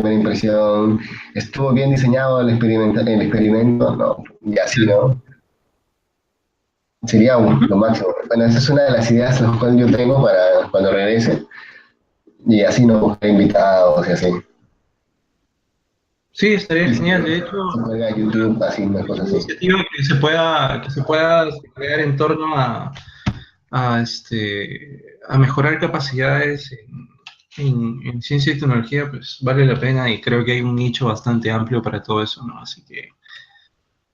primera impresión, estuvo bien diseñado el experimento, no, y así, ¿no? Sería lo máximo. Bueno, esa es una de las ideas las cuales yo tengo para cuando regrese, y así no buscar invitados y así. Sí, estaría Y genial. De hecho, se cuelga a YouTube, así, una cosa así. iniciativa que se pueda crear en torno a mejorar capacidades en ciencia y tecnología, pues vale la pena y creo que hay un nicho bastante amplio para todo eso, ¿no? Así que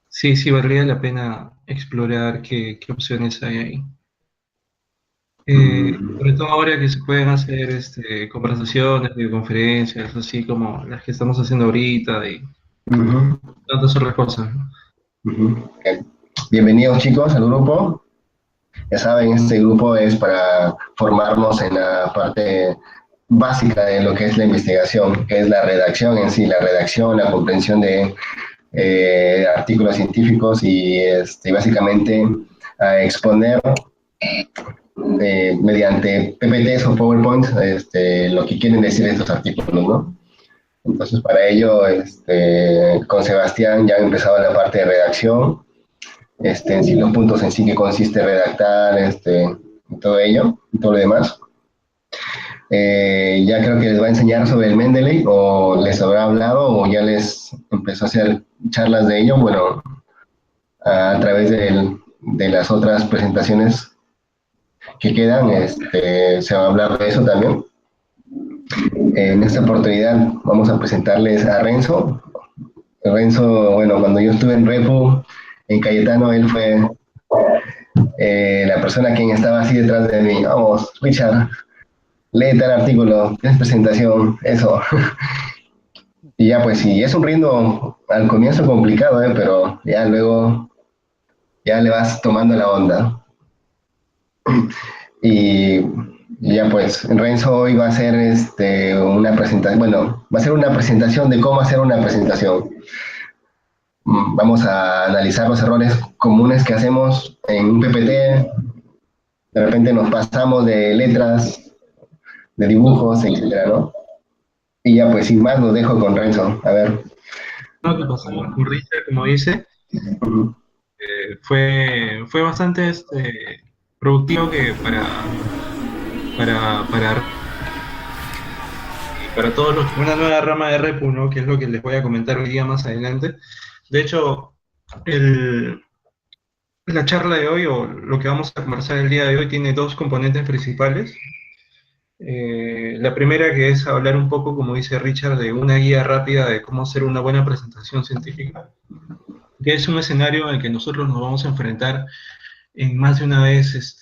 sí, sí, valdría la pena explorar qué opciones hay ahí. Mm, Sobre todo ahora que se pueden hacer conversaciones, videoconferencias, así como las que estamos haciendo ahorita y ujú, tantas otras cosas, ¿no? ujú. Bienvenidos chicos al grupo. Ya saben, este grupo es para formarnos en la parte básica de lo que es la investigación, que es la redacción en sí, la redacción, la comprensión de artículos científicos y básicamente a exponer mediante PPTs o PowerPoints lo que quieren decir estos artículos, ¿no? Entonces, para ello, con Sebastián ya empezaba la parte de redacción, en sí, los puntos en sí que consiste redactar, y todo ello, y todo lo demás. Ya creo que les va a enseñar sobre el Mendeley, o les habrá hablado, o ya les empezó a hacer charlas de ello, bueno, a través de las otras presentaciones que quedan, se va a hablar de eso también. En esta oportunidad vamos a presentarles a Renzo. Renzo, bueno, cuando yo estuve en Repu, en Cayetano, él fue la persona quien estaba así detrás de mí. Vamos, Richard, lee tal artículo, tienes presentación, eso. Y ya pues sí, es un ritmo al comienzo complicado, pero ya luego ya le vas tomando la onda. Y ya pues, Renzo hoy va a hacer una presentación, bueno, va a ser una presentación de cómo hacer una presentación. Vamos a analizar los errores comunes que hacemos en un PPT. De repente nos pasamos de letras, de dibujos, etcétera, ¿no? Y ya pues sin más lo dejo con Renzo. A ver. Lo que pasamos con Richard, como dice, Ujú. fue bastante productivo que para y para todos los una nueva rama de Repu, ¿no? Que es lo que les voy a comentar hoy día más adelante. De hecho, el, la charla de hoy o lo que vamos a conversar el día de hoy tiene dos componentes principales. La primera que es hablar un poco, como dice Richard, de una guía rápida de cómo hacer una buena presentación científica, que es un escenario en el que nosotros nos vamos a enfrentar en más de una vez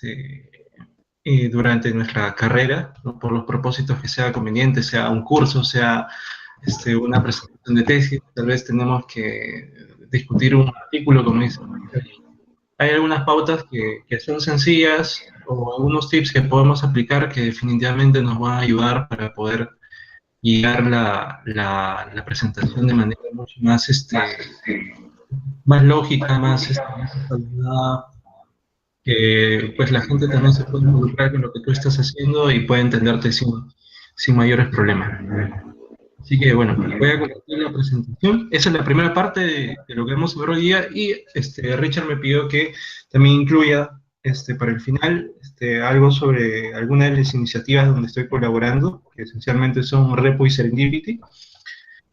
durante nuestra carrera, ¿no? Por los propósitos que sea conveniente, sea un curso, sea una presentación de tesis, tal vez tenemos que discutir un artículo, como dice. Hay algunas pautas que son sencillas o algunos tips que podemos aplicar que definitivamente nos van a ayudar para poder guiar la presentación de manera mucho más, más lógica, más, más ordenada, que pues la gente también se puede involucrar con lo que tú estás haciendo y puede entenderte sin mayores problemas. Así que bueno, voy a compartir la presentación. Esa es la primera parte de lo que vamos a ver hoy día y Richard me pidió que también incluya para el final algo sobre algunas de las iniciativas donde estoy colaborando, que esencialmente son Repo y Serendipity,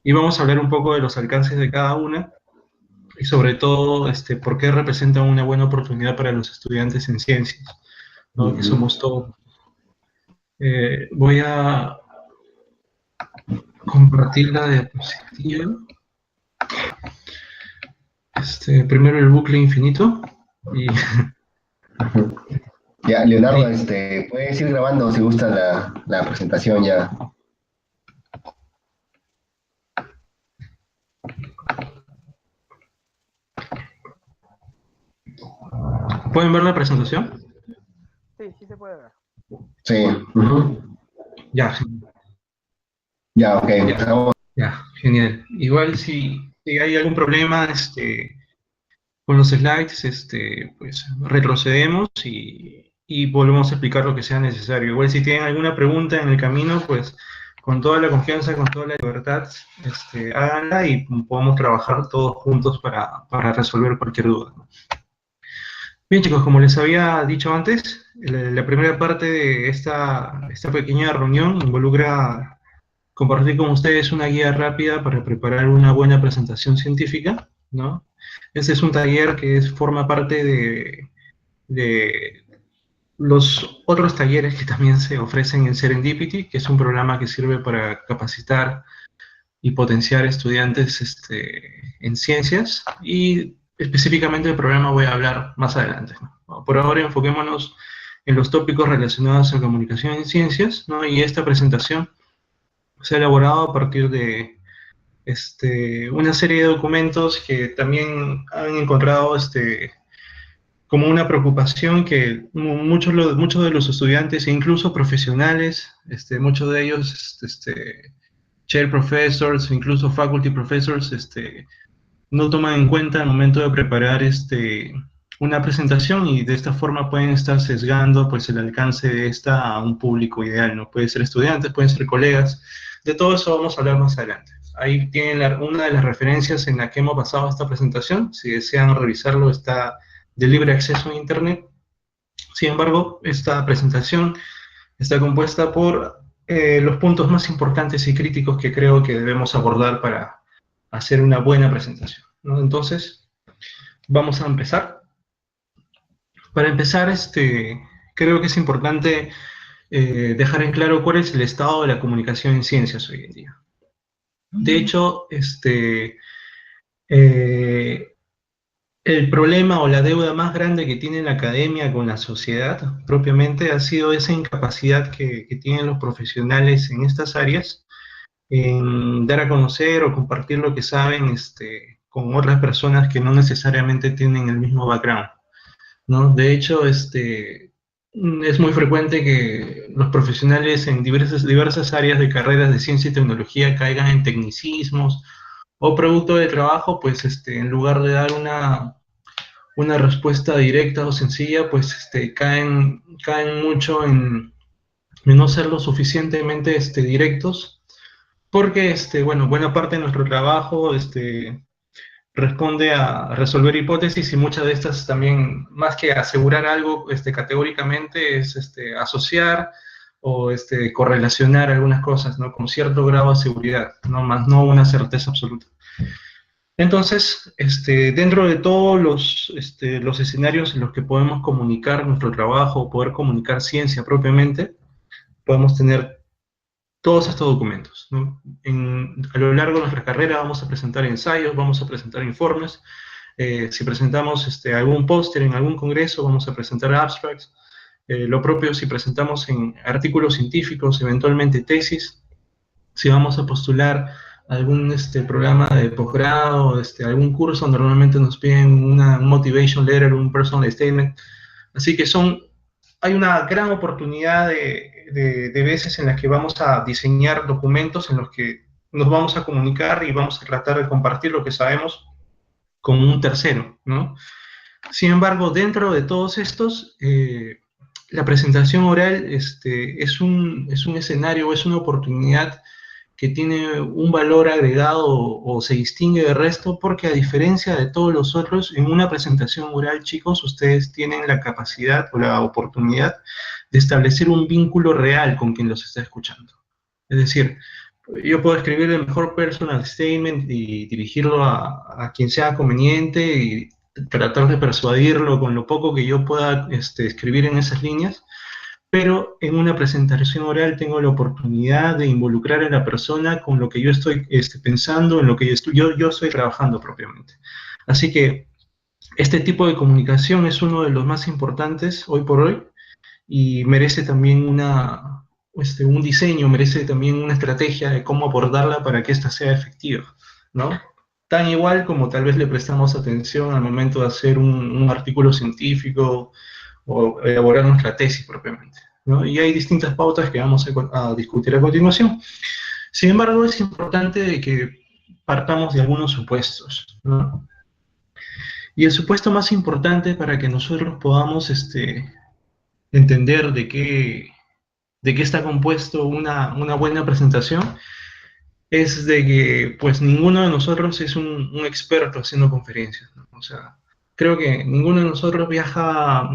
y vamos a hablar un poco de los alcances de cada una y sobre todo por qué representan una buena oportunidad para los estudiantes en ciencias, ¿no? Que somos todos. Voy a compartir la diapositiva. Primero el bucle infinito y Ya, Leonardo, ahí. puedes ir grabando si gusta la presentación ya. ¿Pueden ver la presentación? Sí, sí se puede ver. Sí. Ujú. Ya, Ya, ok. Empezamos. ya, genial. Igual si hay algún problema con los slides, pues retrocedemos y volvemos a explicar lo que sea necesario. Igual si tienen alguna pregunta en el camino, pues con toda la confianza, con toda la libertad, háganla y podamos trabajar todos juntos para resolver cualquier duda, ¿no? Bien, chicos, como les había dicho antes, la primera parte de esta pequeña reunión involucra compartir con ustedes una guía rápida para preparar una buena presentación científica, ¿no? Este es un taller que forma parte de los otros talleres que también se ofrecen en Serendipity, que es un programa que sirve para capacitar y potenciar estudiantes en ciencias, y específicamente del programa voy a hablar más adelante, ¿no? Por ahora enfoquémonos en los tópicos relacionados a comunicación en ciencias, ¿no? Y esta presentación se ha elaborado a partir de una serie de documentos que también han encontrado como una preocupación que muchos de los estudiantes e incluso profesionales, muchos de ellos, chair professors, incluso faculty professors, no toman en cuenta al momento de preparar una presentación, y de esta forma pueden estar sesgando pues el alcance de esta a un público ideal, ¿no? Pueden ser estudiantes, pueden ser colegas, de todo eso vamos a hablar más adelante. Ahí tienen una de las referencias en la que hemos basado esta presentación. Si desean revisarlo, está de libre acceso en internet. Sin embargo, esta presentación está compuesta por los puntos más importantes y críticos que creo que debemos abordar para hacer una buena presentación, ¿no? Entonces, vamos a empezar. Para empezar, creo que es importante dejar en claro cuál es el estado de la comunicación en ciencias hoy en día. De hecho, el problema o la deuda más grande que tiene la academia con la sociedad propiamente ha sido esa incapacidad que tienen los profesionales en estas áreas en dar a conocer o compartir lo que saben con otras personas que no necesariamente tienen el mismo background, ¿no? De hecho, es muy frecuente que los profesionales en diversas áreas de carreras de ciencia y tecnología caigan en tecnicismos o producto de trabajo, pues en lugar de dar una respuesta directa o sencilla, pues caen mucho en no ser lo suficientemente directos, porque bueno, buena parte de nuestro trabajo responde a resolver hipótesis, y muchas de estas también, más que asegurar algo categóricamente, es asociar o correlacionar algunas cosas, ¿no? Con cierto grado de seguridad, ¿no? Más no una certeza absoluta. Entonces, dentro de todos los escenarios en los que podemos comunicar nuestro trabajo, poder comunicar ciencia propiamente, podemos tener todos estos documentos, ¿no? A lo largo de nuestra carrera vamos a presentar ensayos, vamos a presentar informes, si presentamos algún póster en algún congreso, vamos a presentar abstracts, lo propio si presentamos en artículos científicos, eventualmente tesis, si vamos a postular algún programa de posgrado, algún curso, normalmente nos piden un motivation letter, un personal statement. Así que hay una gran oportunidad de veces en las que vamos a diseñar documentos en los que nos vamos a comunicar y vamos a tratar de compartir lo que sabemos con un tercero, ¿no? Sin embargo, dentro de todos estos, la presentación oral es un escenario, es una oportunidad que tiene un valor agregado o se distingue del resto, porque a diferencia de todos los otros, en una presentación oral, chicos, ustedes tienen la capacidad o la oportunidad de establecer un vínculo real con quien los está escuchando. Es decir, yo puedo escribir el mejor personal statement y dirigirlo a quien sea conveniente y tratar de persuadirlo con lo poco que yo pueda escribir en esas líneas, pero en una presentación oral tengo la oportunidad de involucrar a la persona con lo que yo estoy pensando, en lo que yo estoy trabajando propiamente. Así que este tipo de comunicación es uno de los más importantes hoy por hoy, y merece también un diseño, merece también una estrategia de cómo abordarla para que ésta sea efectiva, ¿no? Tan igual como tal vez le prestamos atención al momento de hacer un artículo científico o elaborar nuestra tesis propiamente, ¿no? Y hay distintas pautas que vamos a discutir a continuación. Sin embargo, es importante de que partamos de algunos supuestos, ¿no? Y el supuesto más importante para que nosotros podamos entender de qué está compuesto una buena presentación, es de que pues ninguno de nosotros es un experto haciendo conferencias, ¿no? O sea, creo que ninguno de nosotros viaja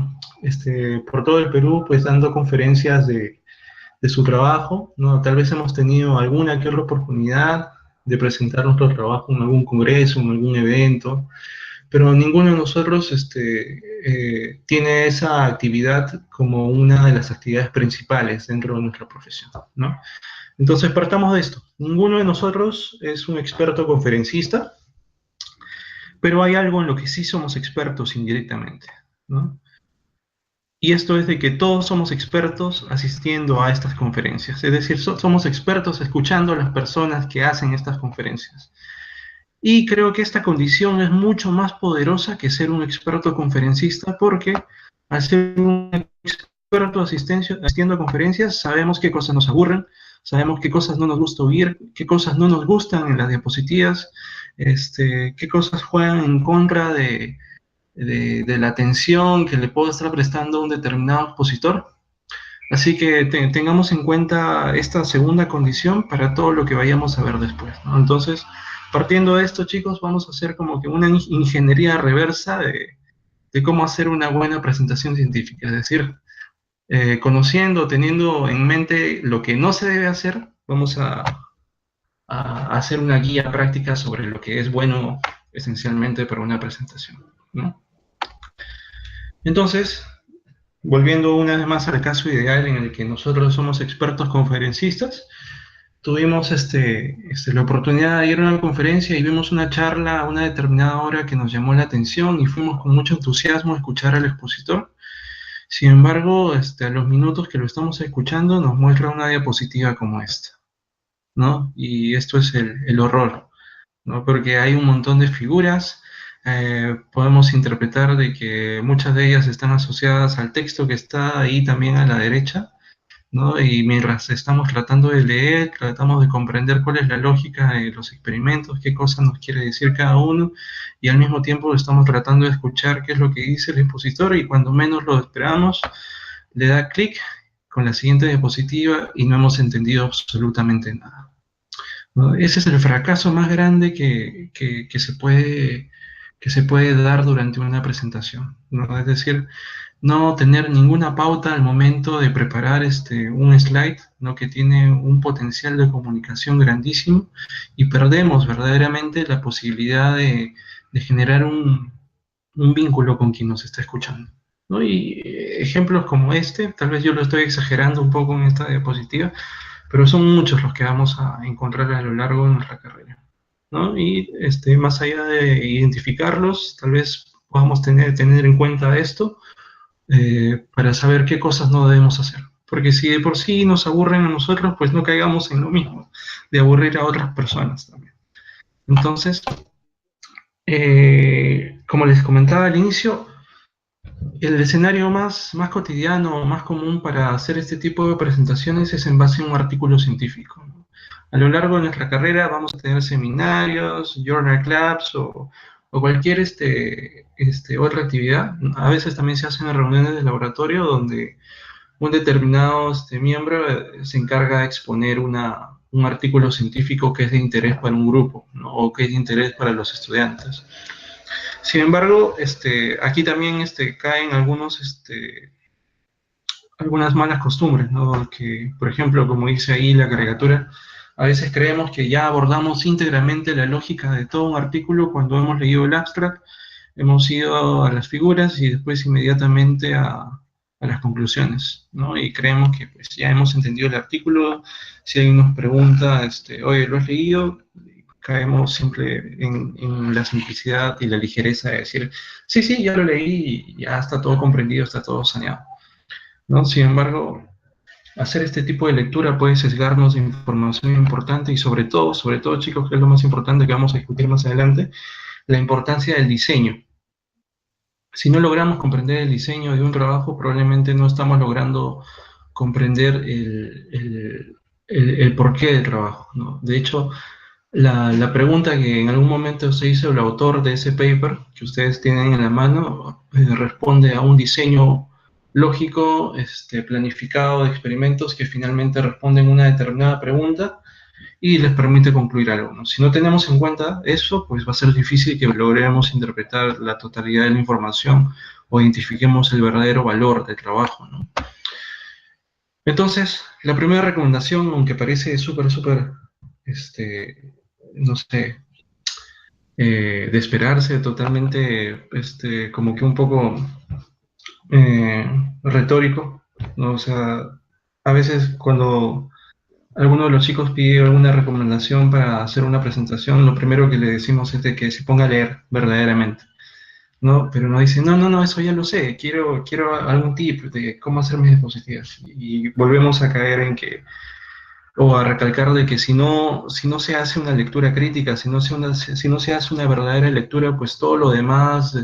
por todo el Perú pues dando conferencias de su trabajo, ¿no? Tal vez hemos tenido alguna que otra oportunidad de presentar nuestro trabajo en algún congreso, en algún evento, pero ninguno de nosotros tiene esa actividad como una de las actividades principales dentro de nuestra profesión, ¿no? Entonces partamos de esto. Ninguno de nosotros es un experto conferencista, pero hay algo en lo que sí somos expertos indirectamente, ¿no? Y esto es de que todos somos expertos asistiendo a estas conferencias, es decir, somos expertos escuchando a las personas que hacen estas conferencias. Y creo que esta condición es mucho más poderosa que ser un experto conferencista, porque al ser un experto asistiendo a conferencias, sabemos qué cosas nos aburren, sabemos qué cosas no nos gusta oír, qué cosas no nos gustan en las diapositivas, qué cosas juegan en contra de la atención que le puedo estar prestando a un determinado expositor. Así que tengamos en cuenta esta segunda condición para todo lo que vayamos a ver después, ¿no? Entonces, partiendo de esto, chicos, vamos a hacer como que una ingeniería reversa de cómo hacer una buena presentación científica. Es decir, conociendo, teniendo en mente lo que no se debe hacer, vamos a hacer una guía práctica sobre lo que es bueno esencialmente para una presentación, ¿no? Entonces, volviendo una vez más al caso ideal en el que nosotros somos expertos conferencistas, tuvimos la oportunidad de ir a una conferencia y vimos una charla a una determinada hora que nos llamó la atención y fuimos con mucho entusiasmo a escuchar al expositor. Sin embargo, a los minutos que lo estamos escuchando nos muestra una diapositiva como esta, ¿no? Y esto es el horror, ¿no? Porque hay un montón de figuras, podemos interpretar de que muchas de ellas están asociadas al texto que está ahí también a la derecha, ¿no? Y mientras estamos tratando de leer, tratamos de comprender cuál es la lógica de los experimentos, qué cosa nos quiere decir cada uno, y al mismo tiempo estamos tratando de escuchar qué es lo que dice el expositor, y cuando menos lo esperamos, le da clic con la siguiente diapositiva y no hemos entendido absolutamente nada, ¿no? Ese es el fracaso más grande que se puede dar durante una presentación, ¿no? Es decir, no tener ninguna pauta al momento de preparar un slide, ¿no? Que tiene un potencial de comunicación grandísimo, y perdemos verdaderamente la posibilidad de generar un vínculo con quien nos está escuchando, ¿no? Y ejemplos como este, tal vez yo lo estoy exagerando un poco en esta diapositiva, pero son muchos los que vamos a encontrar a lo largo de nuestra carrera, ¿no? Y más allá de identificarlos, tal vez podamos tener en cuenta esto para saber qué cosas no debemos hacer. Porque si de por sí nos aburren a nosotros, pues no caigamos en lo mismo, de aburrir a otras personas también. Entonces, como les comentaba al inicio, el escenario más cotidiano, más común para hacer este tipo de presentaciones es en base a un artículo científico, ¿no? A lo largo de nuestra carrera vamos a tener seminarios, journal clubs o cualquier otra actividad. A veces también se hacen reuniones de laboratorio donde un determinado miembro se encarga de exponer un artículo científico que es de interés para un grupo, ¿no? O que es de interés para los estudiantes. Sin embargo, aquí también caen algunas malas costumbres, ¿no? Que, por ejemplo, como dice ahí la caricatura, a veces creemos que ya abordamos íntegramente la lógica de todo un artículo cuando hemos leído el abstract, hemos ido a las figuras y después inmediatamente a las conclusiones, ¿no? Y creemos que pues, ya hemos entendido el artículo. Si alguien nos pregunta, oye, ¿lo has leído? Caemos siempre en la simplicidad y la ligereza de decir, sí, sí, ya lo leí y ya está todo comprendido, está todo saneado, ¿no? Sin embargo, hacer este tipo de lectura puede sesgarnos de información importante y sobre todo, chicos, que es lo más importante que vamos a discutir más adelante, la importancia del diseño. Si no logramos comprender el diseño de un trabajo, probablemente no estamos logrando comprender el porqué del trabajo, ¿no? De hecho, la pregunta que en algún momento se hizo el autor de ese paper, que ustedes tienen en la mano, responde a un diseño lógico, planificado de experimentos que finalmente responden una determinada pregunta y les permite concluir algo, ¿no? Si no tenemos en cuenta eso, pues va a ser difícil que logremos interpretar la totalidad de la información o identifiquemos el verdadero valor del trabajo, ¿no? Entonces, la primera recomendación, aunque parece súper, no sé, de esperarse totalmente, como que un poco retórico, ¿no? O sea, a veces cuando alguno de los chicos pide alguna recomendación para hacer una presentación, lo primero que le decimos es de que se ponga a leer verdaderamente, ¿no? Pero no dice, no, eso ya lo sé, quiero algún tip de cómo hacer mis diapositivas. Y volvemos a caer en que, o a recalcar de que si no se hace una lectura crítica, si no se hace una verdadera lectura, pues todo lo demás,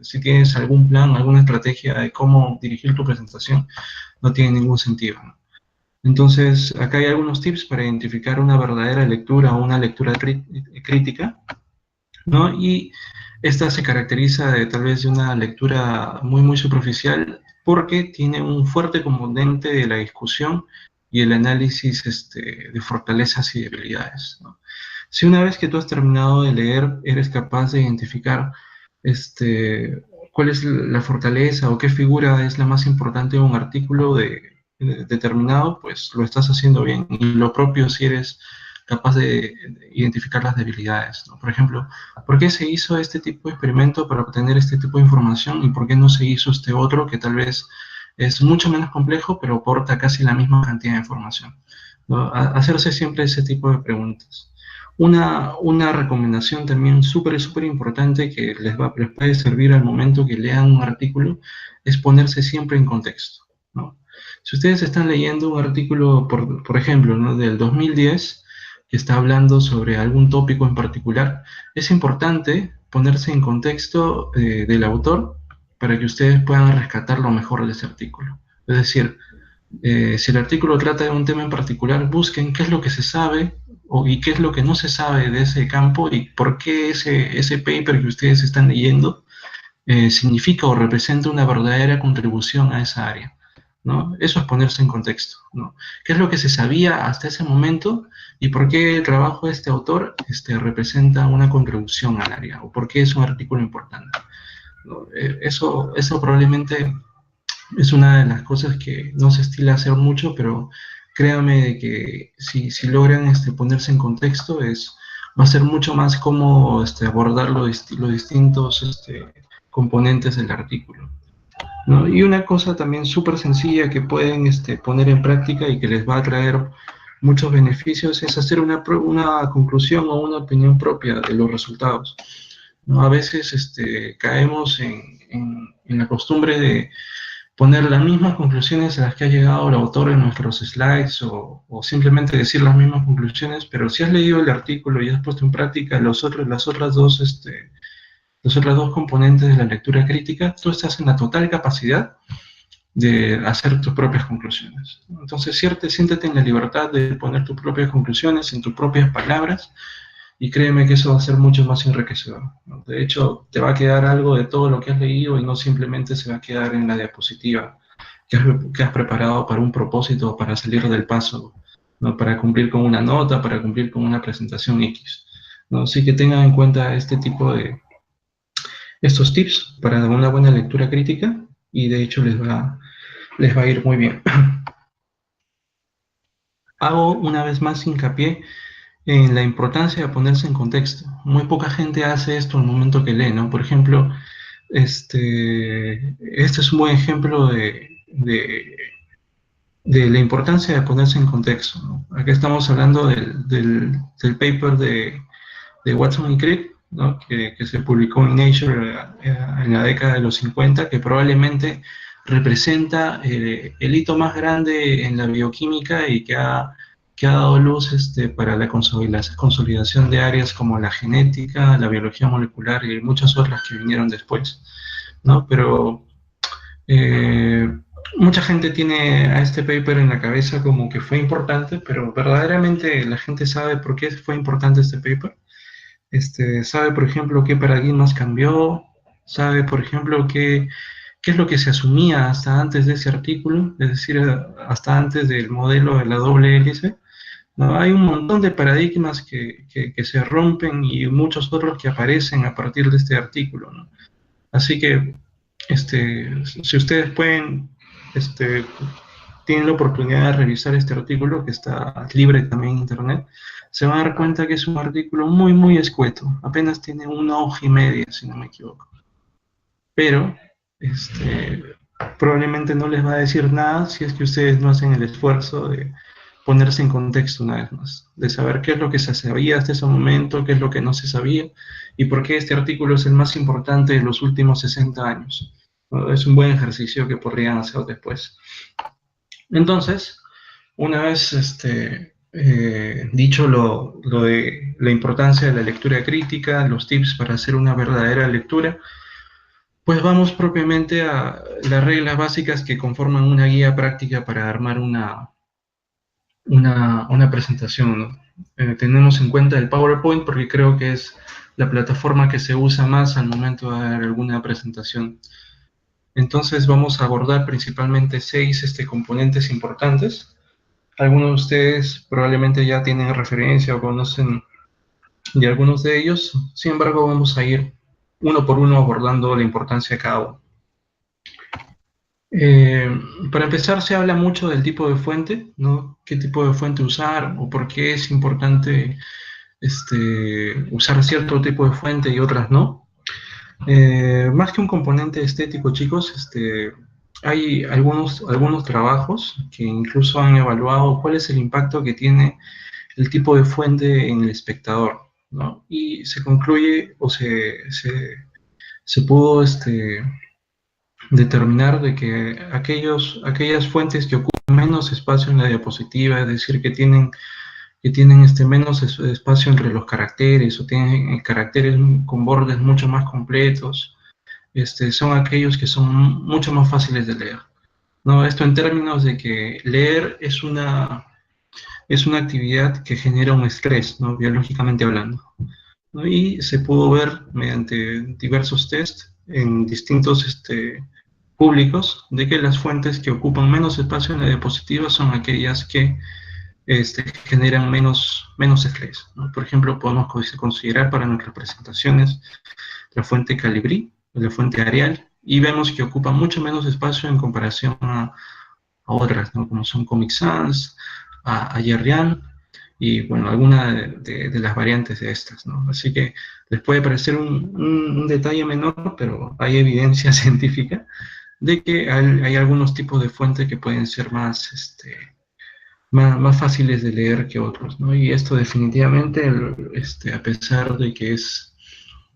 si tienes algún plan, alguna estrategia de cómo dirigir tu presentación, no tiene ningún sentido, ¿no? Entonces, acá hay algunos tips para identificar una verdadera lectura o una lectura crítica, ¿no? Y esta se caracteriza de tal vez de una lectura muy superficial porque tiene un fuerte componente de la discusión y el análisis de fortalezas y debilidades, ¿no? Si una vez que tú has terminado de leer eres capaz de identificar cuál es la fortaleza o qué figura es la más importante de un artículo determinado, pues lo estás haciendo bien. Y lo propio si eres capaz de identificar las debilidades, ¿no? Por ejemplo, ¿por qué se hizo este tipo de experimento para obtener este tipo de información y por qué no se hizo este otro que tal vez es mucho menos complejo pero aporta casi la misma cantidad de información, ¿no? Hacerse siempre ese tipo de preguntas. Una recomendación también súper importante que les puede servir al momento que lean un artículo es ponerse siempre en contexto, ¿no? Si ustedes están leyendo un artículo, por ejemplo, ¿no?, del 2010, que está hablando sobre algún tópico en particular, es importante ponerse en contexto del autor para que ustedes puedan rescatar lo mejor de ese artículo. Es decir, si el artículo trata de un tema en particular, busquen qué es lo que se sabe y qué es lo que no se sabe de ese campo y por qué ese paper que ustedes están leyendo significa o representa una verdadera contribución a esa área, ¿no? Eso es ponerse en contexto, ¿no? ¿Qué es lo que se sabía hasta ese momento y por qué el trabajo de este autor representa una contribución al área o por qué es un artículo importante, ¿no? Eso probablemente es una de las cosas que no se estila hacer mucho, pero créanme de que si logran ponerse en contexto, va a ser mucho más cómodo abordar los distintos componentes del artículo, ¿no? Y una cosa también súper sencilla que pueden poner en práctica y que les va a traer muchos beneficios es hacer una conclusión o una opinión propia de los resultados, ¿no? A veces caemos en la costumbre de poner las mismas conclusiones a las que ha llegado el autor en nuestros slides o simplemente decir las mismas conclusiones, pero si has leído el artículo y has puesto en práctica las otras dos componentes de la lectura crítica, tú estás en la total capacidad de hacer tus propias conclusiones. Entonces, siéntete en la libertad de poner tus propias conclusiones en tus propias palabras y créeme que eso va a ser mucho más enriquecedor, ¿no? De hecho, te va a quedar algo de todo lo que has leído y no simplemente se va a quedar en la diapositiva que has preparado para un propósito, para salir del paso, ¿no? Para cumplir con una nota, para cumplir con una presentación X, ¿no? Así que tengan en cuenta estos tips para una buena lectura crítica y de hecho les va a ir muy bien. Hago una vez más hincapié en la importancia de ponerse en contexto. Muy poca gente hace esto al momento que lee, ¿no? Por ejemplo, este es un buen ejemplo de la importancia de ponerse en contexto, ¿no? Aquí estamos hablando del paper de Watson y Crick, ¿no?, que se publicó en Nature en la década de los 50, que probablemente representa el hito más grande en la bioquímica y que ha dado luz para la consolidación de áreas como la genética, la biología molecular y muchas otras que vinieron después, ¿no? Pero eh, mucha gente tiene a este paper en la cabeza como que fue importante, pero verdaderamente la gente sabe por qué fue importante este paper. Sabe, por ejemplo, qué paradigmas cambió, sabe, por ejemplo, qué qué es lo que se asumía hasta antes de ese artículo, es decir, hasta antes del modelo de la doble hélice. ¿No? Hay un montón de paradigmas que se rompen y muchos otros que aparecen a partir de este artículo, ¿no? Así que, si ustedes pueden, tienen la oportunidad de revisar este artículo que está libre también en internet, se van a dar cuenta que es un artículo muy, muy escueto, apenas tiene una hoja y media, si no me equivoco. Pero, probablemente no les va a decir nada si es que ustedes no hacen el esfuerzo de ponerse en contexto una vez más, de saber qué es lo que se sabía hasta ese momento, qué es lo que no se sabía, y por qué este artículo es el más importante de los últimos 60 años. ¿No? Es un buen ejercicio que podrían hacer después. Entonces, una vez dicho lo de la importancia de la lectura crítica, los tips para hacer una verdadera lectura, pues vamos propiamente a las reglas básicas que conforman una guía práctica para armar una presentación, ¿no? Tenemos en cuenta el PowerPoint porque creo que es la plataforma que se usa más al momento de dar alguna presentación. Entonces vamos a abordar principalmente 6 componentes importantes. Algunos de ustedes probablemente ya tienen referencia o conocen de algunos de ellos, sin embargo vamos a ir uno por uno abordando la importancia de cada uno. Para empezar, se habla mucho del tipo de fuente, ¿no? ¿Qué tipo de fuente usar o por qué es importante usar cierto tipo de fuente y otras no? Más que un componente estético, chicos, hay algunos trabajos que incluso han evaluado cuál es el impacto que tiene el tipo de fuente en el espectador, ¿no? Y se concluye o se pudo determinar de que aquellas fuentes que ocupan menos espacio en la diapositiva, es decir, que tienen menos espacio entre los caracteres o tienen caracteres con bordes mucho más completos, son aquellos que son mucho más fáciles de leer, ¿no? Esto en términos de que leer es una actividad que genera un estrés, ¿no? Biológicamente hablando, ¿no? Y se pudo ver mediante diversos tests en distintos públicos de que las fuentes que ocupan menos espacio en la diapositiva son aquellas que generan menos estrés, ¿no? Por ejemplo, podemos considerar para nuestras presentaciones la fuente Calibri, la fuente Arial, y vemos que ocupa mucho menos espacio en comparación a otras, ¿no? Como son Comic Sans, a Yerrian, y bueno, alguna de las variantes de estas, ¿no? Así que les puede parecer un detalle menor, pero hay evidencia científica de que hay algunos tipos de fuentes que pueden ser más fáciles de leer que otros, ¿no? Y esto definitivamente, a pesar de que es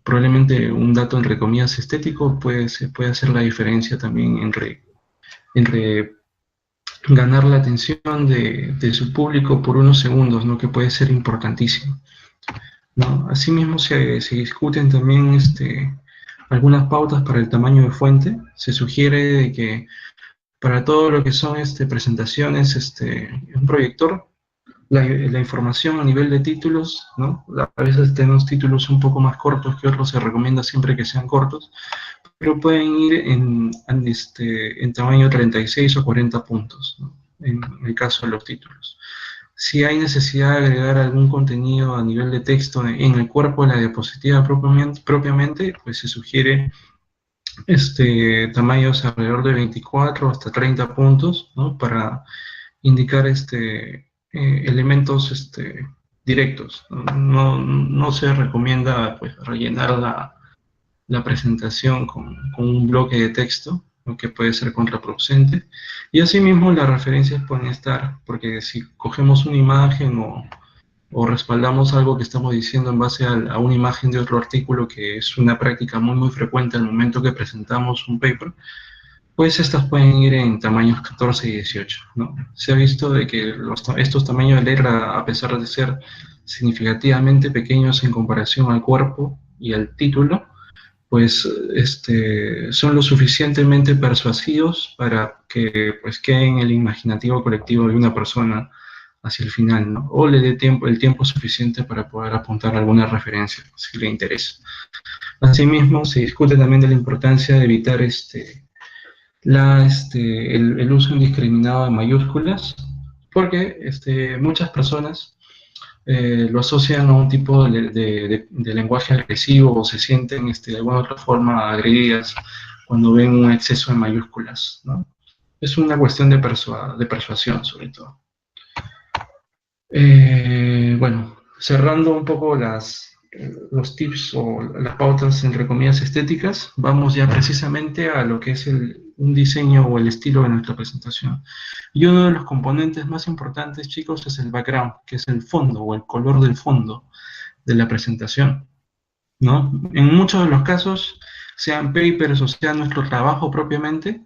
probablemente un dato entre comillas estético, se puede hacer la diferencia también entre ganar la atención de su público por unos segundos, ¿no? Que puede ser importantísimo, ¿no? Asimismo se discuten también algunas pautas para el tamaño de fuente. Se sugiere de que para todo lo que son presentaciones, un proyector, la información a nivel de títulos, ¿no? A veces tenemos títulos un poco más cortos que otros, se recomienda siempre que sean cortos, pero pueden ir en tamaño 36 o 40 puntos, ¿no? En el caso de los títulos. Si hay necesidad de agregar algún contenido a nivel de texto en el cuerpo de la diapositiva propiamente, pues se sugiere tamaños alrededor de 24 hasta 30 puntos, ¿no? Para indicar elementos directos. No se recomienda pues, rellenar la presentación con un bloque de texto, lo que puede ser contraproducente. Y asimismo las referencias pueden estar, porque si cogemos una imagen o respaldamos algo que estamos diciendo en base a una imagen de otro artículo, que es una práctica muy, muy frecuente al momento que presentamos un paper, pues estas pueden ir en tamaños 14 y 18, ¿no? Se ha visto de que estos tamaños de letra, a pesar de ser significativamente pequeños en comparación al cuerpo y al título, pues son lo suficientemente persuasivos para que pues queden en el imaginativo colectivo de una persona hacia el final, ¿no? O le dé el tiempo suficiente para poder apuntar alguna referencia, si le interesa. Asimismo, se discute también de la importancia de evitar el uso indiscriminado de mayúsculas, porque muchas personas lo asocian a un tipo de lenguaje agresivo o se sienten de alguna otra forma agredidas cuando ven un exceso de mayúsculas, ¿no? Es una cuestión de persuasión, sobre todo. Bueno, cerrando un poco los tips o las pautas, entre comillas, estéticas, vamos ya precisamente a lo que es un diseño o el estilo de nuestra presentación. Y uno de los componentes más importantes, chicos, es el background, que es el fondo o el color del fondo de la presentación, ¿no? En muchos de los casos, sean papers o sea nuestro trabajo propiamente,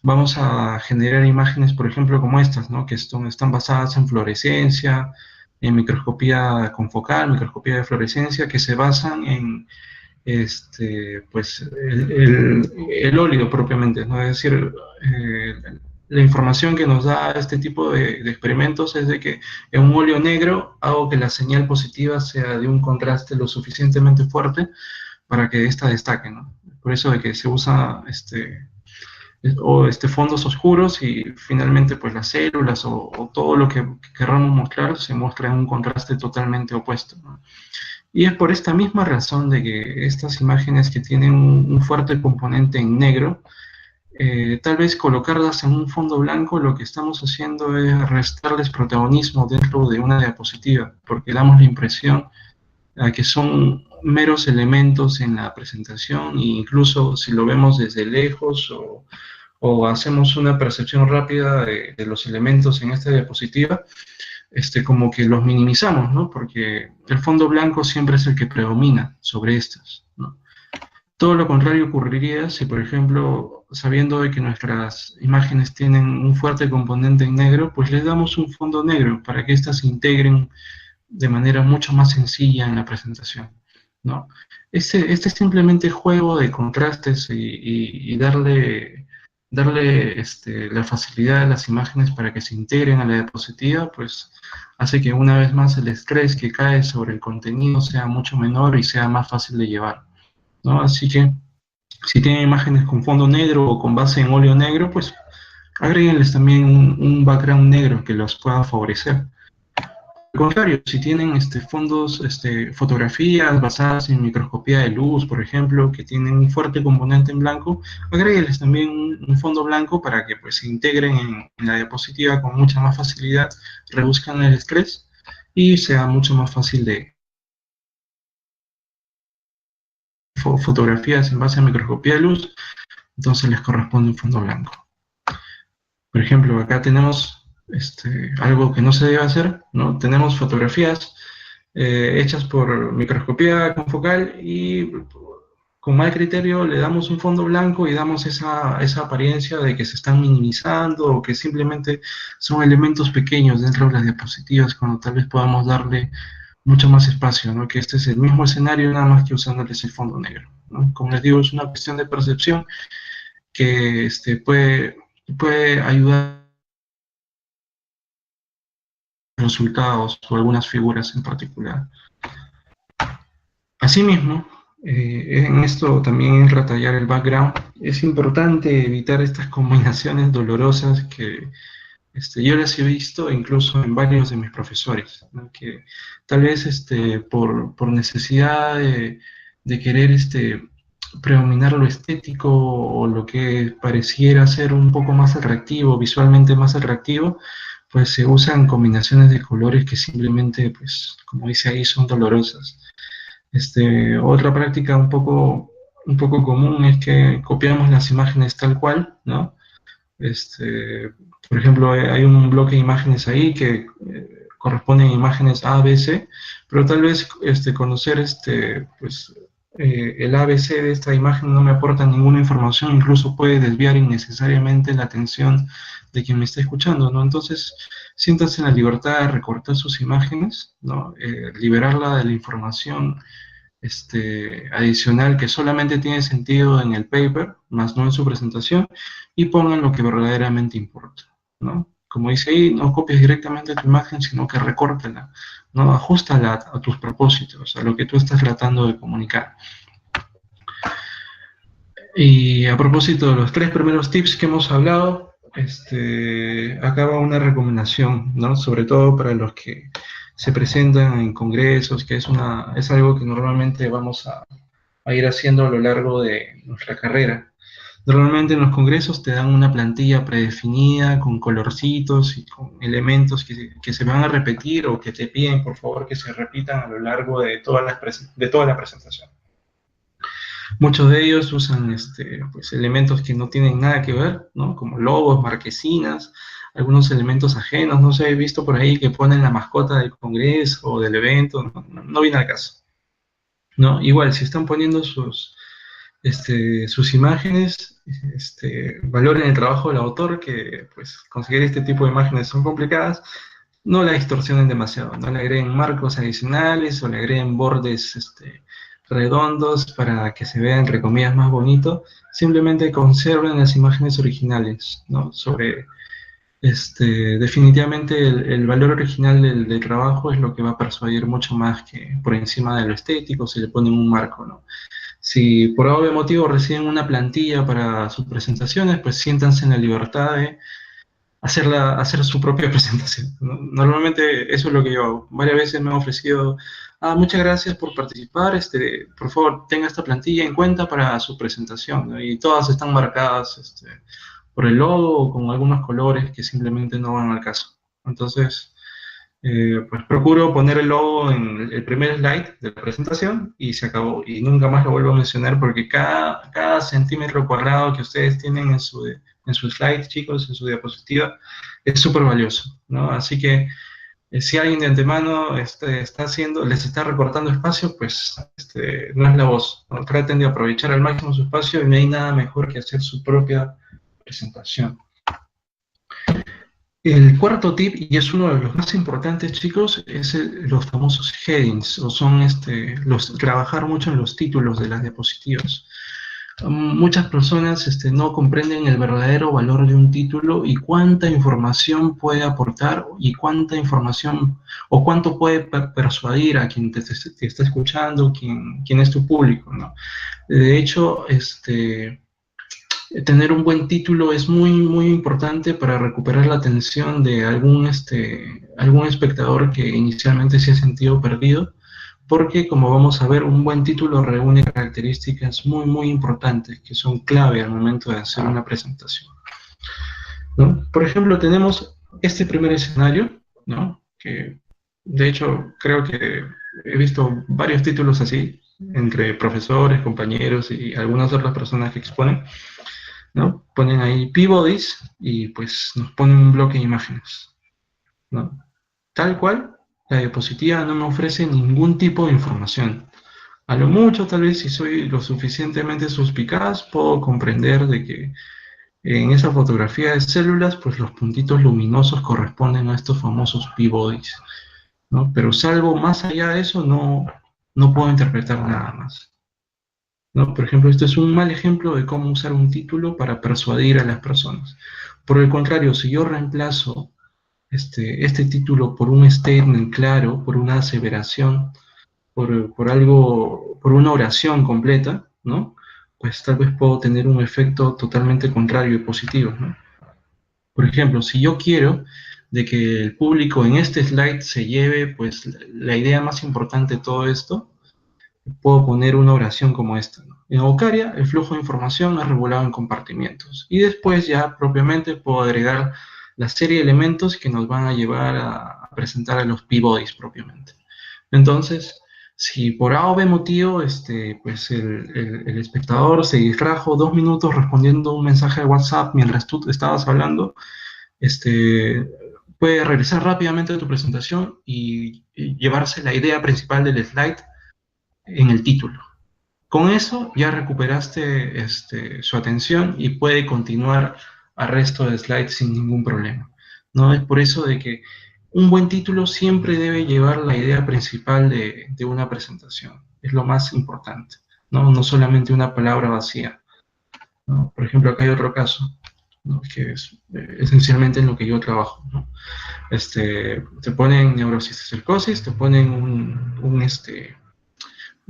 vamos a generar imágenes, por ejemplo, como estas, ¿no? Que están basadas en fluorescencia, en microscopía confocal, microscopía de fluorescencia, que se basan en pues, el óleo propiamente, ¿no? Es decir, eh, la información que nos da este tipo de experimentos es de que en un óleo negro hago que la señal positiva sea de un contraste lo suficientemente fuerte para que ésta destaque, ¿no? Por eso de que se usa fondos oscuros y finalmente pues las células o todo lo que querramos mostrar se muestra en un contraste totalmente opuesto, ¿no? Y es por esta misma razón de que estas imágenes que tienen un fuerte componente en negro, tal vez colocarlas en un fondo blanco, lo que estamos haciendo es restarles protagonismo dentro de una diapositiva, porque damos la impresión a que son meros elementos en la presentación, e incluso si lo vemos desde lejos o hacemos una percepción rápida de los elementos en esta diapositiva, como que los minimizamos, ¿no? Porque el fondo blanco siempre es el que predomina sobre estas, ¿no? Todo lo contrario ocurriría si, por ejemplo, sabiendo de que nuestras imágenes tienen un fuerte componente en negro, pues les damos un fondo negro para que éstas se integren de manera mucho más sencilla en la presentación, ¿no? Este es simplemente juego de contrastes y darle la facilidad a las imágenes para que se integren a la diapositiva, pues hace que una vez más el estrés que cae sobre el contenido sea mucho menor y sea más fácil de llevar, ¿no? Así que si tienen imágenes con fondo negro o con base en óleo negro, pues agréguenles también un background negro que los pueda favorecer. Al contrario, si tienen fondos, fotografías basadas en microscopía de luz, por ejemplo, que tienen un fuerte componente en blanco, agréguenles también un fondo blanco para que pues, se integren en la diapositiva con mucha más facilidad, reduzcan el estrés y sea mucho más fácil de fotografías en base a microscopía de luz, entonces les corresponde un fondo blanco. Por ejemplo, acá tenemos algo que no se debe hacer, ¿no? Tenemos fotografías hechas por microscopía confocal y con mal criterio le damos un fondo blanco y damos esa apariencia de que se están minimizando o que simplemente son elementos pequeños dentro de las diapositivas cuando tal vez podamos darle mucho más espacio, ¿no? Que este es el mismo escenario nada más que usándoles el fondo negro, ¿no? Como les digo, es una cuestión de percepción que puede ayudar a resultados o algunas figuras en particular. Asimismo, en esto también entra a tallar el background. Es importante evitar estas combinaciones dolorosas que yo las he visto incluso en varios de mis profesores, ¿no? Que tal vez por necesidad de querer predominar lo estético o lo que pareciera ser un poco más atractivo, visualmente más atractivo, pues se usan combinaciones de colores que simplemente, pues, como dice ahí, son dolorosas. Otra práctica un poco común es que copiamos las imágenes tal cual, ¿no? Por ejemplo, hay un bloque de imágenes ahí que corresponden a imágenes A, B, C, pero tal vez conocer pues, el ABC de esta imagen no me aporta ninguna información, incluso puede desviar innecesariamente la atención de quien me está escuchando, ¿no? Entonces, siéntanse en la libertad de recortar sus imágenes, ¿no? Liberarla de la información adicional que solamente tiene sentido en el paper, más no en su presentación, y pongan lo que verdaderamente importa, ¿no? Como dice ahí, no copies directamente tu imagen, sino que recórtala, ¿no? Ajustala a tus propósitos, a lo que tú estás tratando de comunicar. Y a propósito de los 3 primeros tips que hemos hablado, acá va una recomendación, ¿no? Sobre todo para los que se presentan en congresos, que es algo que normalmente vamos a ir haciendo a lo largo de nuestra carrera. Normalmente en los congresos te dan una plantilla predefinida con colorcitos y con elementos que se van a repetir o que te piden por favor que se repitan a lo largo de de toda la presentación. Muchos de ellos usan pues, elementos que no tienen nada que ver, ¿no? Como logos, marquesinas, algunos elementos ajenos. No sé, he visto por ahí que ponen la mascota del congreso o del evento, no viene al caso, ¿no? Igual, si están poniendo sus imágenes, valoren el trabajo del autor, que pues conseguir este tipo de imágenes son complicadas, no la distorsionen demasiado, no le agreguen marcos adicionales o le agreguen bordes redondos para que se vea entre comillas más bonito, simplemente conserven las imágenes originales, ¿no? Definitivamente el valor original del trabajo es lo que va a persuadir mucho más que por encima de lo estético, si le ponen un marco, ¿no? Si por obvio motivo reciben una plantilla para sus presentaciones, pues siéntanse en la libertad de hacer su propia presentación, ¿no? Normalmente eso es lo que yo hago. Varias veces me han ofrecido, muchas gracias por participar, por favor tenga esta plantilla en cuenta para su presentación, ¿no? Y todas están marcadas por el logo o con algunos colores que simplemente no van al caso. Entonces, pues procuro poner el logo en el primer slide de la presentación y se acabó. Y nunca más lo vuelvo a mencionar porque cada centímetro cuadrado que ustedes tienen en su slide, chicos, en su diapositiva, es súper valioso, ¿no? Así que si alguien de antemano les está recortando espacio, pues no es la voz, ¿no? Traten de aprovechar al máximo su espacio y no hay nada mejor que hacer su propia presentación. El cuarto tip, y es uno de los más importantes, chicos, es los famosos headings, o son trabajar mucho en los títulos de las diapositivas. Muchas personas no comprenden el verdadero valor de un título y cuánta información puede aportar y cuánta información o cuánto puede persuadir a quien te está escuchando, quien es tu público, ¿no? De hecho, tener un buen título es muy, muy importante para recuperar la atención de algún espectador que inicialmente se ha sentido perdido, porque como vamos a ver, un buen título reúne características muy, muy importantes que son clave al momento de hacer una presentación, ¿no? Por ejemplo, tenemos este primer escenario, ¿no? Que de hecho creo que he visto varios títulos así entre profesores, compañeros y algunas otras personas que exponen, ¿no? Ponen ahí Peabodys y pues nos ponen un bloque de imágenes, ¿no? Tal cual, la diapositiva no me ofrece ningún tipo de información. A lo mucho, tal vez si soy lo suficientemente suspicaz, puedo comprender de que en esa fotografía de células, pues los puntitos luminosos corresponden a estos famosos Peabodys, ¿no? Pero salvo más allá de eso, no puedo interpretar nada más, ¿no? Por ejemplo, esto es un mal ejemplo de cómo usar un título para persuadir a las personas. Por el contrario, si yo reemplazo este título por un statement claro, por una aseveración, por algo, por una oración completa, ¿no? Pues tal vez puedo tener un efecto totalmente contrario y positivo, ¿no? Por ejemplo, si yo quiero de que el público en este slide se lleve, pues, la idea más importante de todo esto, puedo poner una oración como esta, ¿no? En Eucaria, el flujo de información es regulado en compartimientos. Y después ya propiamente puedo agregar la serie de elementos que nos van a llevar a presentar a los Peabodys propiamente. Entonces, si por A o B motivo, pues el espectador se distrajo 2 minutos respondiendo un mensaje de WhatsApp mientras tú estabas hablando, puede regresar rápidamente a tu presentación y llevarse la idea principal del slide en el título. Con eso ya recuperaste su atención y puede continuar al resto de slides sin ningún problema, ¿no? Es por eso de que un buen título siempre debe llevar la idea principal de una presentación. Es lo más importante, ¿no? No solamente una palabra vacía, ¿no? Por ejemplo, acá hay otro caso, ¿no? Que es esencialmente en lo que yo trabajo, ¿no? Te ponen neurocisticercosis, te ponen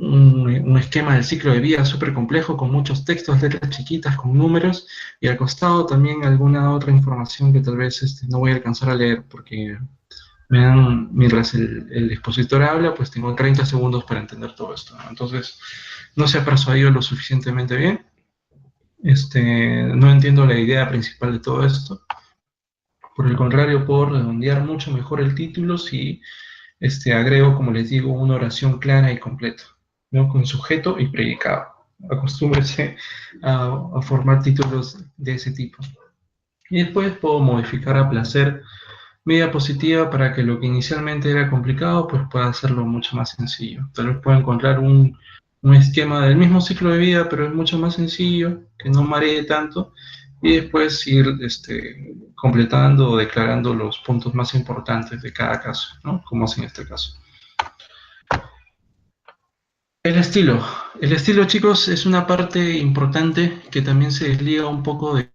un esquema del ciclo de vida súper complejo con muchos textos, letras chiquitas, con números, y al costado también alguna otra información que tal vez no voy a alcanzar a leer porque me dan, mientras el expositor habla, pues tengo 30 segundos para entender todo esto, ¿no? Entonces, no se ha persuadido lo suficientemente bien. No entiendo la idea principal de todo esto. Por el contrario, puedo redondear mucho mejor el título si agrego, como les digo, una oración clara y completa, ¿no? Con sujeto y predicado. Acostúmbrese a formar títulos de ese tipo. Y después puedo modificar a placer mi diapositiva para que lo que inicialmente era complicado, pues pueda hacerlo mucho más sencillo. Tal vez pueda encontrar un esquema del mismo ciclo de vida, pero es mucho más sencillo, que no maree tanto, y después ir completando o declarando los puntos más importantes de cada caso, ¿no? Como es en este caso. El estilo. El estilo, chicos, es una parte importante que también se desliga un poco de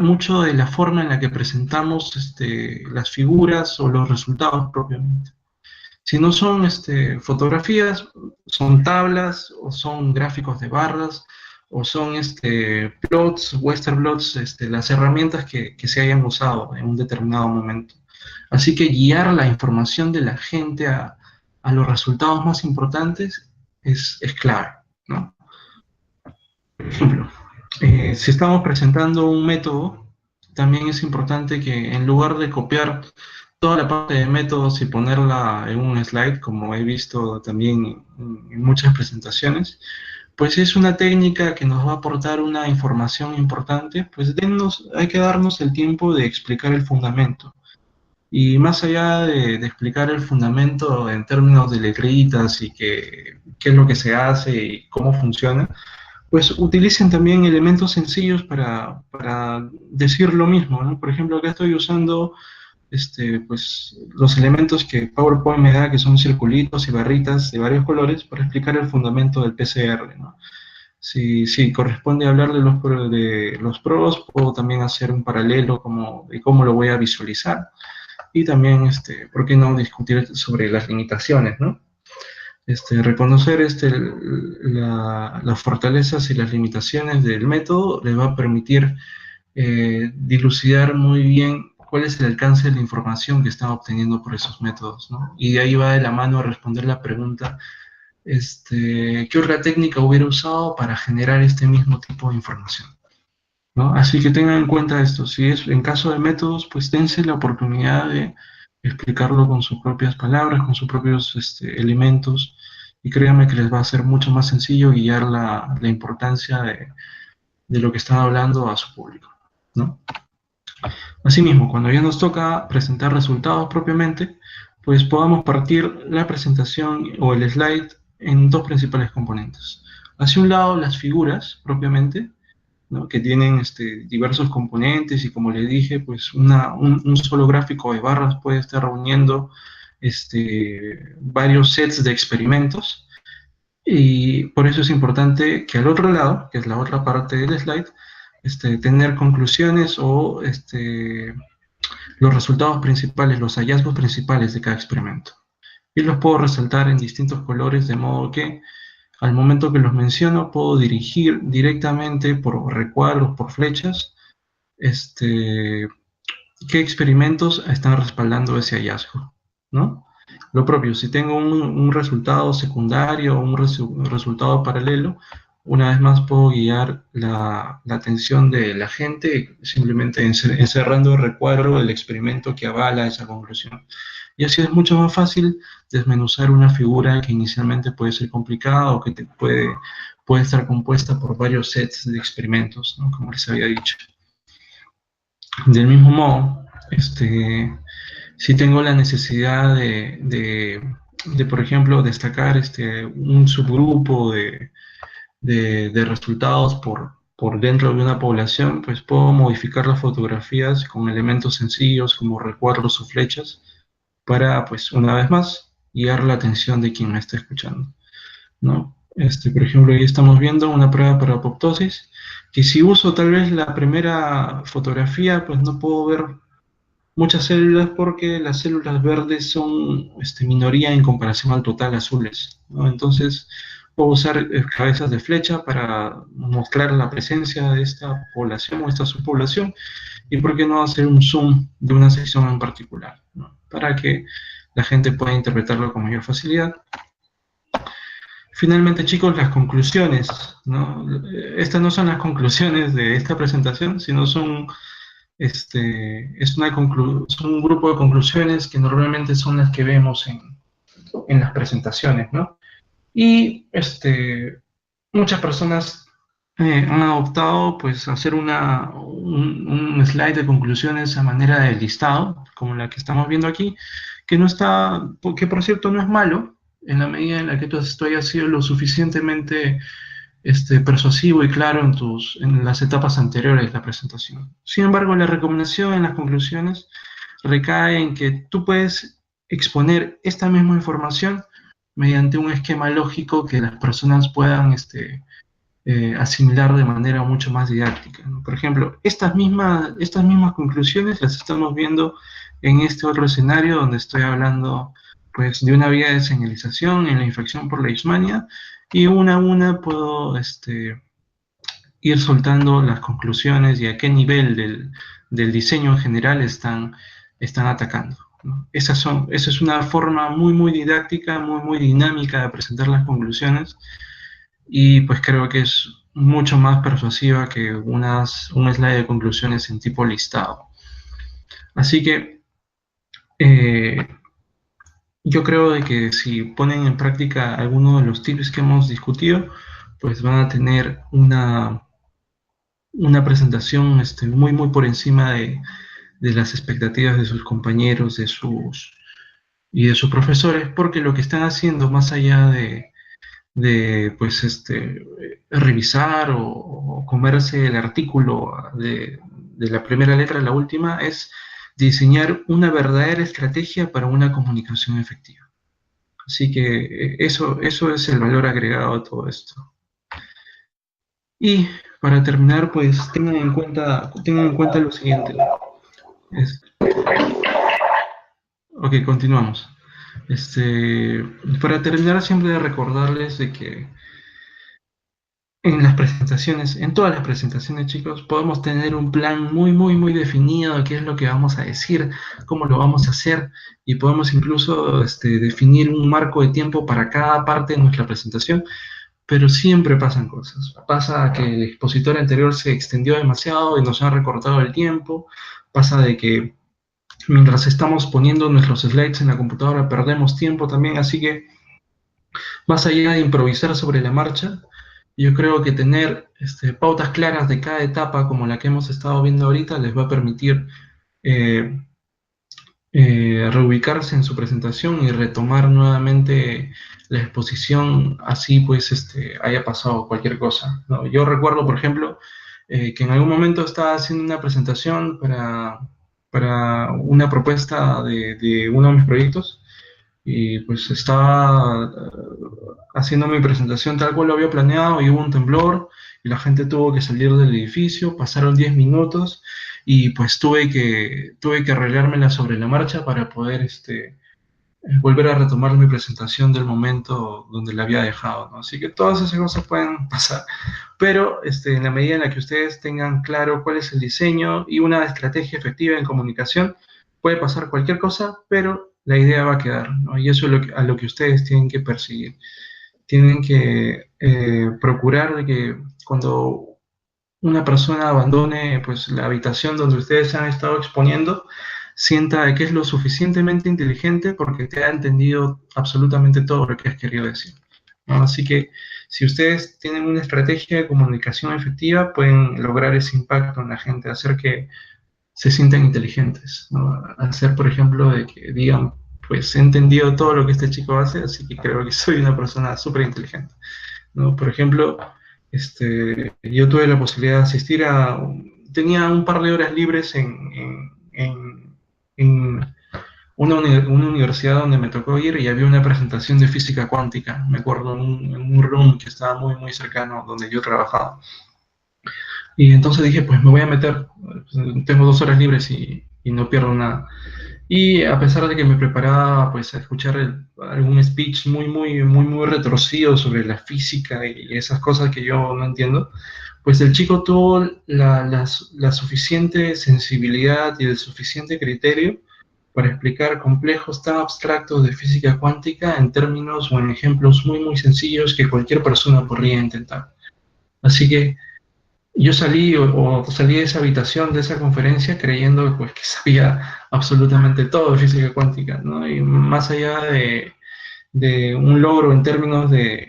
mucho de la forma en la que presentamos las figuras o los resultados propiamente. Si no son fotografías, son tablas o son gráficos de barras o son plots, western plots, las herramientas que se hayan usado en un determinado momento. Así que guiar la información de la gente a los resultados más importantes es clave, ¿no? Por ejemplo, si estamos presentando un método, también es importante que en lugar de copiar toda la parte de métodos y ponerla en un slide, como he visto también en muchas presentaciones, pues es una técnica que nos va a aportar una información importante, pues hay que darnos el tiempo de explicar el fundamento. Y más allá de explicar el fundamento en términos de letritas y qué es lo que se hace y cómo funciona, pues utilicen también elementos sencillos para decir lo mismo, ¿no? Por ejemplo, acá estoy usando pues, los elementos que PowerPoint me da, que son circulitos y barritas de varios colores, para explicar el fundamento del PCR, ¿no? Si corresponde hablar de los pros, puedo también hacer un paralelo de cómo lo voy a visualizar. Y también, ¿por qué no discutir sobre las limitaciones, ¿no? Reconocer las fortalezas y las limitaciones del método les va a permitir dilucidar muy bien cuál es el alcance de la información que están obteniendo por esos métodos, ¿no? Y de ahí va de la mano a responder la pregunta, ¿qué otra técnica hubiera usado para generar este mismo tipo de información? ¿No? Así que tengan en cuenta esto, si es en caso de métodos, pues dense la oportunidad de explicarlo con sus propias palabras, con sus propios elementos, y créanme que les va a ser mucho más sencillo guiar la importancia de lo que están hablando a su público, ¿no? Asimismo, cuando ya nos toca presentar resultados propiamente, pues podamos partir la presentación o el slide en dos principales componentes. Hacia un lado, las figuras propiamente, ¿no? Que tienen diversos componentes y como les dije, pues un solo gráfico de barras puede estar reuniendo varios sets de experimentos, y por eso es importante que al otro lado, que es la otra parte del slide, tener conclusiones o los resultados principales, los hallazgos principales de cada experimento. Y los puedo resaltar en distintos colores, de modo que al momento que los menciono puedo dirigir directamente por recuadros, por flechas, qué experimentos están respaldando ese hallazgo, ¿no? Lo propio, si tengo un resultado secundario o un resultado paralelo, una vez más puedo guiar la atención de la gente simplemente encerrando el recuadro del experimento que avala esa conclusión. Y así es mucho más fácil desmenuzar una figura que inicialmente puede ser complicada o que puede estar compuesta por varios sets de experimentos, ¿no? Como les había dicho. Del mismo modo, si tengo la necesidad por ejemplo, destacar un subgrupo de resultados por dentro de una población, pues puedo modificar las fotografías con elementos sencillos como recuadros o flechas para, pues, una vez más, guiar la atención de quien me está escuchando, ¿no? Por ejemplo, ahí estamos viendo una prueba para apoptosis, que si uso tal vez la primera fotografía, pues no puedo ver muchas células porque las células verdes son minoría en comparación al total azules, ¿no? Entonces, puedo usar cabezas de flecha para mostrar la presencia de esta población o esta subpoblación, y por qué no hacer un zoom de una sección en particular, ¿no? Para que la gente pueda interpretarlo con mayor facilidad. Finalmente, chicos, las conclusiones, ¿no? Estas no son las conclusiones de esta presentación, sino son, son un grupo de conclusiones que normalmente son las que vemos en las presentaciones, ¿no? Y muchas personas han adoptado pues hacer un slide de conclusiones a manera de listado, como la que estamos viendo aquí, que no está, que por cierto no es malo, en la medida en la que tú hayas sido lo suficientemente persuasivo y claro en las etapas anteriores de la presentación. Sin embargo, la recomendación en las conclusiones recae en que tú puedes exponer esta misma información mediante un esquema lógico que las personas puedan asimilar de manera mucho más didáctica, ¿no? Por ejemplo, estas mismas conclusiones las estamos viendo en este otro escenario donde estoy hablando pues, de una vía de señalización en la infección por leishmania, y una a una puedo ir soltando las conclusiones y a qué nivel del diseño en general están atacando, ¿no? Esa es una forma muy didáctica, muy dinámica de presentar las conclusiones, y pues creo que es mucho más persuasiva que un slide de conclusiones en tipo listado. Así que yo creo de que si ponen en práctica alguno de los tips que hemos discutido, pues van a tener una presentación muy por encima de las expectativas de sus compañeros, y de sus profesores, porque lo que están haciendo más allá de pues revisar o comerse el artículo de la primera letra a la última, es diseñar una verdadera estrategia para una comunicación efectiva. Así que eso es el valor agregado a todo esto. Y para terminar, pues tengan en cuenta lo siguiente. Ok, continuamos. Para terminar, siempre recordarles de que en las presentaciones, en todas las presentaciones, chicos, podemos tener un plan muy definido de qué es lo que vamos a decir, cómo lo vamos a hacer, y podemos incluso definir un marco de tiempo para cada parte de nuestra presentación, pero siempre pasan cosas. Pasa que el expositor anterior se extendió demasiado y nos ha recortado el tiempo, pasa de que mientras estamos poniendo nuestros slides en la computadora perdemos tiempo también, así que más allá de improvisar sobre la marcha, yo creo que tener pautas claras de cada etapa, como la que hemos estado viendo ahorita, les va a permitir eh, reubicarse en su presentación y retomar nuevamente la exposición, así pues haya pasado cualquier cosa, ¿no? Yo recuerdo, por ejemplo, que en algún momento estaba haciendo una presentación para una propuesta de uno de mis proyectos, y pues estaba haciendo mi presentación tal cual lo había planeado, y hubo un temblor y la gente tuvo que salir del edificio, pasaron 10 minutos y pues tuve que arreglármela sobre la marcha para poder volver a retomar mi presentación del momento donde la había dejado, ¿no? Así que todas esas cosas pueden pasar, pero en la medida en la que ustedes tengan claro cuál es el diseño y una estrategia efectiva en comunicación, puede pasar cualquier cosa, pero la idea va a quedar, ¿no? Y eso es a lo que ustedes tienen que perseguir. Tienen que procurar de que cuando una persona abandone pues, la habitación donde ustedes han estado exponiendo, sienta que es lo suficientemente inteligente porque te ha entendido absolutamente todo lo que has querido decir, ¿no? Así que si ustedes tienen una estrategia de comunicación efectiva, pueden lograr ese impacto en la gente, hacer que se sientan inteligentes, ¿no? Hacer, por ejemplo, de que digan, pues he entendido todo lo que este chico hace, así que creo que soy una persona súper inteligente, ¿no? Por ejemplo, yo tuve la posibilidad de asistir tenía un par de horas libres en una universidad donde me tocó ir, y había una presentación de física cuántica, me acuerdo, en un room que estaba muy cercano donde yo trabajaba. Y entonces dije, pues me voy a meter, tengo 2 horas libres y y no pierdo nada. Y a pesar de que me preparaba pues a escuchar algún speech muy retorcido sobre la física y esas cosas que yo no entiendo, pues el chico tuvo la suficiente sensibilidad y el suficiente criterio para explicar complejos tan abstractos de física cuántica en términos o en ejemplos muy sencillos que cualquier persona podría intentar. Así que yo salí o salí de esa habitación, de esa conferencia, creyendo pues, que sabía absolutamente todo de física cuántica, ¿no? Y más allá de un logro en términos de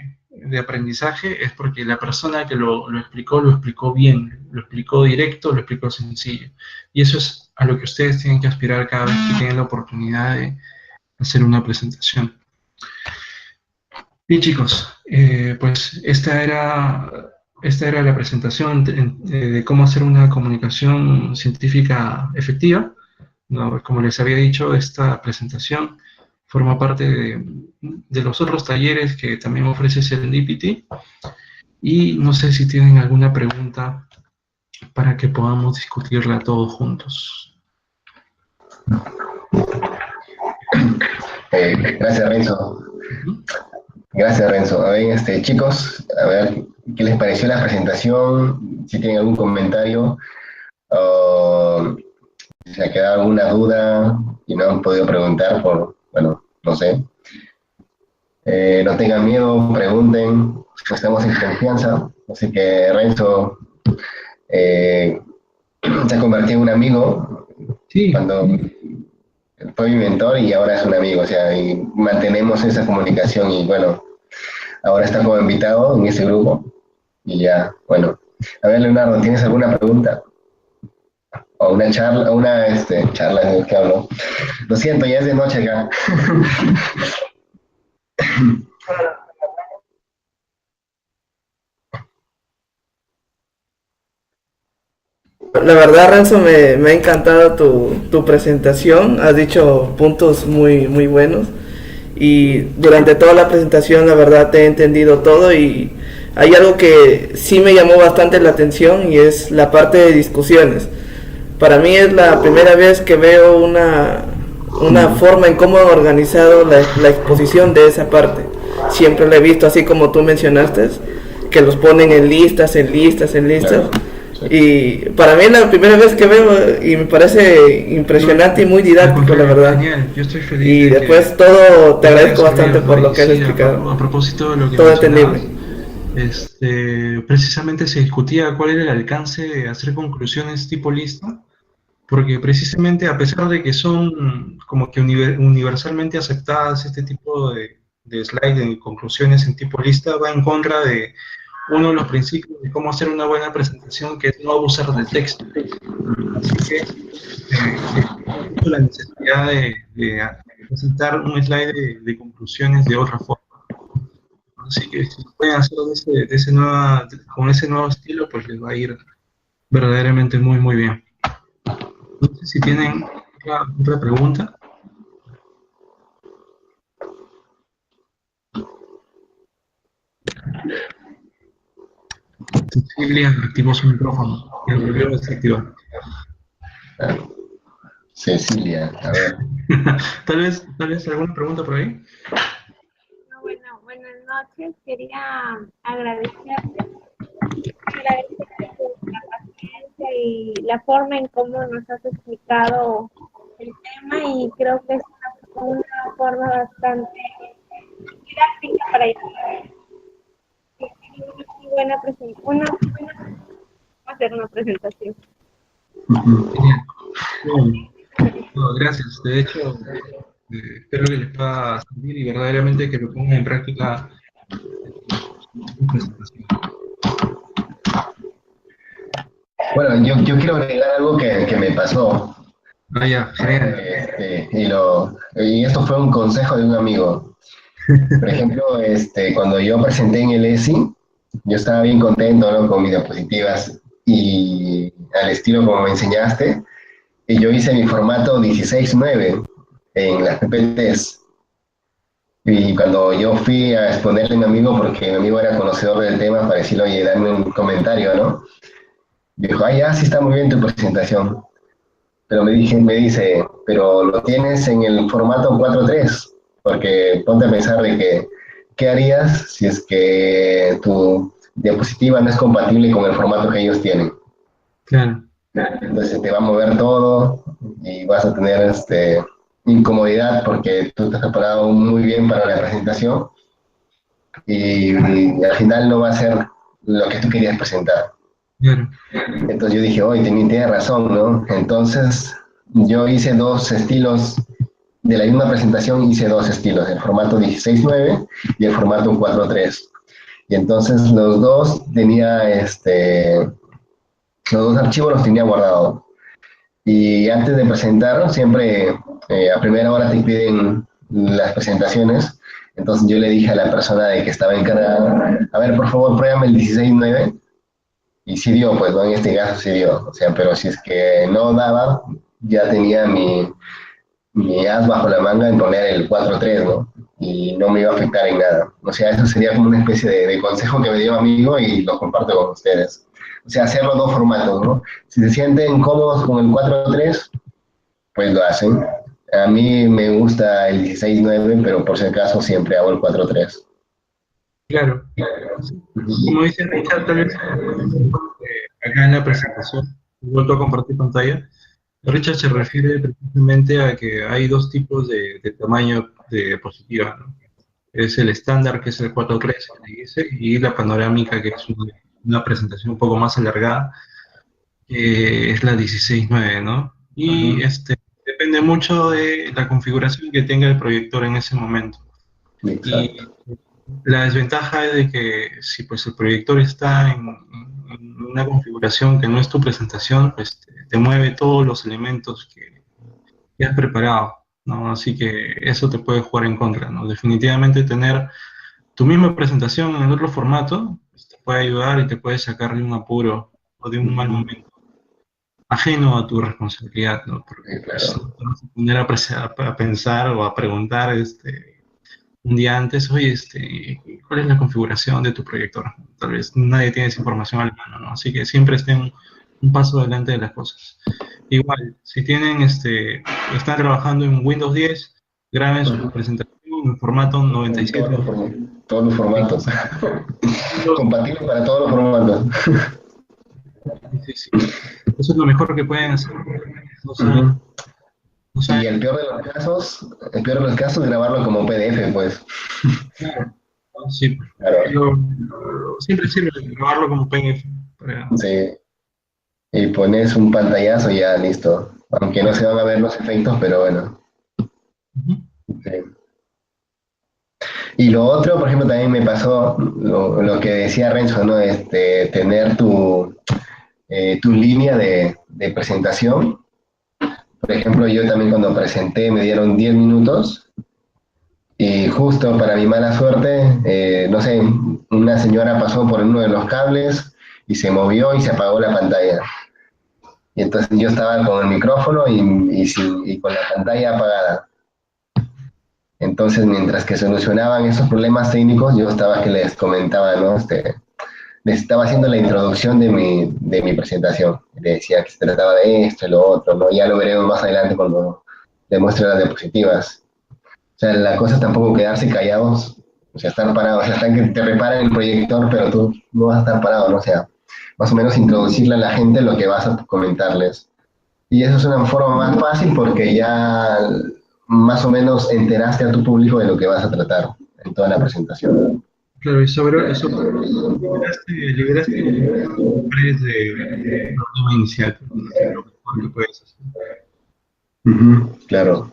aprendizaje, es porque la persona que lo explicó bien, lo explicó directo, lo explicó sencillo. Y eso es a lo que ustedes tienen que aspirar cada vez que tienen la oportunidad de hacer una presentación. Bien, chicos, pues esta era la presentación de cómo hacer una comunicación científica efectiva. ¿No? Como les había dicho, esta presentación forma parte de los otros talleres que también ofrece Serendipity. Y no sé si tienen alguna pregunta para que podamos discutirla todos juntos. Gracias, Renzo. Gracias, Renzo. A ver, chicos, a ver, ¿qué les pareció la presentación? Si tienen algún comentario, o si ha quedado alguna duda y no han podido preguntar bueno, no sé. No tengan miedo, pregunten, estamos en confianza. Así que Renzo se ha convertido en un amigo. Sí. Cuando fue mi mentor y ahora es un amigo, o sea, y mantenemos esa comunicación y bueno, ahora está como invitado en ese grupo y ya, bueno. A ver, Leonardo, ¿tienes alguna pregunta? O una charla, charla, ¿qué hablo? Lo siento, ya es de noche acá. La verdad, Renzo, me ha encantado tu presentación. Has dicho puntos muy buenos. Y durante toda la presentación, la verdad, te he entendido todo. Y hay algo que sí me llamó bastante la atención y es la parte de discusiones. Para mí es la primera vez que veo una forma en cómo han organizado la exposición de esa parte. Siempre la he visto así como tú mencionaste, que los ponen en listas. Claro. Y para mí es la primera vez que veo y me parece impresionante y muy didáctico, la verdad. Genial, yo estoy feliz. Y después todo, te agradezco bastante por lo que has explicado. A propósito de lo que todo entendible. Precisamente se discutía cuál era el alcance de hacer conclusiones tipo lista, porque precisamente a pesar de que son como que universalmente aceptadas este tipo de slides de conclusiones en tipo lista, va en contra de uno de los principios de cómo hacer una buena presentación, que es no abusar del texto. Así que la necesidad de presentar un slide de conclusiones de otra forma. Así que si pueden hacerlo con ese nuevo estilo, pues les va a ir verdaderamente muy bien. No sé si tienen otra pregunta. Cecilia activó su micrófono y el volvió a desactivar. Cecilia, a ver. tal vez alguna pregunta por ahí. Bueno, buenas noches. Quería agradecerte la paciencia y la forma en cómo nos has explicado el tema, y creo que es una forma bastante didáctica para buena presentación. Hacer una presentación. Genial. No, gracias. De hecho, espero que les pueda servir y verdaderamente que lo pongan en práctica. Bueno, yo quiero agregar algo que me pasó. Ya, genial. Y esto fue un consejo de un amigo. Por ejemplo, cuando yo presenté en el ESI, yo estaba bien contento, ¿no?, con mis diapositivas y al estilo como me enseñaste, y yo hice mi formato 16:9 en las PPTs. Y cuando yo fui a exponerle a mi amigo, porque mi amigo era conocedor del tema, para decirle, oye, dame un comentario, ¿no? Dijo, ya, sí está muy bien tu presentación. pero me dice, pero lo tienes en el formato 4:3, porque ponte a pensar de que, ¿qué harías si es que tu diapositiva no es compatible con el formato que ellos tienen? Claro, Entonces te va a mover todo y vas a tener incomodidad porque tú te has preparado muy bien para la presentación y al final no va a ser lo que tú querías presentar. claro. Entonces yo dije, oye, tiene razón, ¿no? Entonces yo hice dos estilos, de la misma presentación hice dos estilos, el formato 16:9 y el formato 4:3. Y entonces los dos archivos los tenía guardados. Y antes de presentar, siempre a primera hora te piden las presentaciones. Entonces yo le dije a la persona de que estaba encargada, a ver, por favor, pruébame el 16:9. Y sí dio, pues, ¿no? En este caso sí dio. O sea, pero si es que no daba, ya tenía mi as bajo la manga en poner el 4:3, ¿no? Y no me iba a afectar en nada. O sea, eso sería como una especie de consejo que me dio mi amigo y lo comparto con ustedes. O sea, hacer los dos formatos, ¿no? Si se sienten cómodos con el 4:3, pues lo hacen. A mí me gusta el 16:9, pero por si acaso siempre hago el 4:3. Claro. Sí. Como dice Richard, tal vez acá en la presentación, he vuelto a compartir pantalla. Richard se refiere precisamente a que hay dos tipos de tamaño de diapositiva, ¿no? Es el estándar, que es el 4:3, que le dice, y la panorámica, que es una presentación un poco más alargada, que es la 16:9, ¿no? Y Ujú. depende mucho de la configuración que tenga el proyector en ese momento. Exacto. Y la desventaja es de que si pues el proyector está en una configuración que no es tu presentación, pues te mueve todos los elementos que has preparado, ¿no? Así que eso te puede jugar en contra, ¿no? Definitivamente tener tu misma presentación en otro formato pues, te puede ayudar y te puede sacar de un apuro o de un mal Ujú. momento ajeno a tu responsabilidad, ¿no? Porque Sí, pues claro. no te vas a poner a pensar o a preguntar un día antes, oye, ¿cuál es la configuración de tu proyector? Tal vez nadie tiene esa información al mano, ¿no? Así que siempre estén un paso adelante de las cosas. Igual, si están trabajando en Windows 10, graben su Ujú. presentación en formato En 97. todos los Sí, formatos. Windows, Compatible para todos los formatos. sí, sí. Eso es lo mejor que pueden hacer. No saben, Ujú. no Y saben. el peor de los casos, grabarlo como PDF, pues. Claro, sí, Claro. siempre sirve grabarlo como PDF. Sí. Y pones un pantallazo y ya listo. Aunque no se van a ver los efectos, pero bueno. Ujú. Sí. Y lo otro, por ejemplo, también me pasó lo que decía Renzo, ¿no? Tener tu línea de presentación. Por ejemplo, yo también cuando presenté me dieron 10 minutos y justo para mi mala suerte, no sé, una señora pasó por uno de los cables y se movió y se apagó la pantalla. Y entonces yo estaba con el micrófono y con la pantalla apagada. Entonces, mientras que solucionaban esos problemas técnicos, yo estaba que les comentaba, ¿no? Les estaba haciendo la introducción de mi presentación. Le decía que se trataba de esto y lo otro, ¿no? Ya lo veremos más adelante cuando demuestre las diapositivas. O sea, la cosa es tampoco quedarse callados, o sea, estar parados. O sea, están que te reparan el proyector, pero tú no vas a estar parado, ¿no? O sea, más o menos introducirle a la gente lo que vas a comentarles. Y eso es una forma más fácil porque ya más o menos enteraste a tu público de lo que vas a tratar en toda la presentación. Claro, y sobre eso, liberaste un estrés de problema inicial, es lo mejor que puedes hacer. Ujú, claro.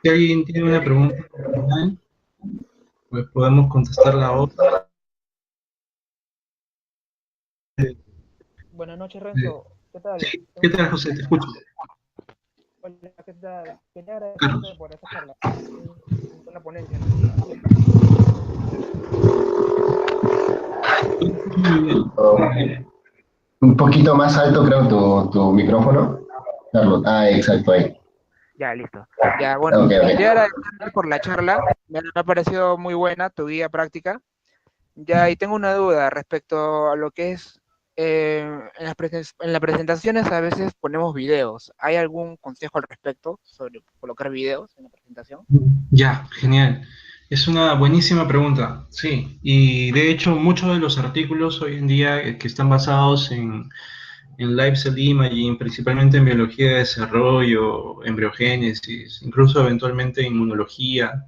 Si alguien tiene una pregunta final, pues podemos contestarla ahora. Buenas noches, Eh, Renzo. ¿Qué tal? Sí, ¿qué Tengo una tal, José? Te consulta. escucho. Hola, ¿qué tal? Quería agradecerte Carlos. por esta charla. Muy buena ponencia, ¿no? Yo te escucho muy bien. Oh, un poquito más alto creo tu micrófono. Carlos. Ah, exacto, ahí. Ya, listo. Ya, bueno, Ok, quería ok. agradecerte por la charla. Me ha parecido muy buena tu guía práctica. Ya, y tengo una duda respecto a lo que es en las presentaciones a veces ponemos videos. ¿Hay algún consejo al respecto sobre colocar videos en la presentación? Ya, genial. Es una buenísima pregunta, sí. Y de hecho, muchos de los artículos hoy en día que están basados en Live Cell Imaging, principalmente en biología de desarrollo, embriogénesis, incluso eventualmente inmunología,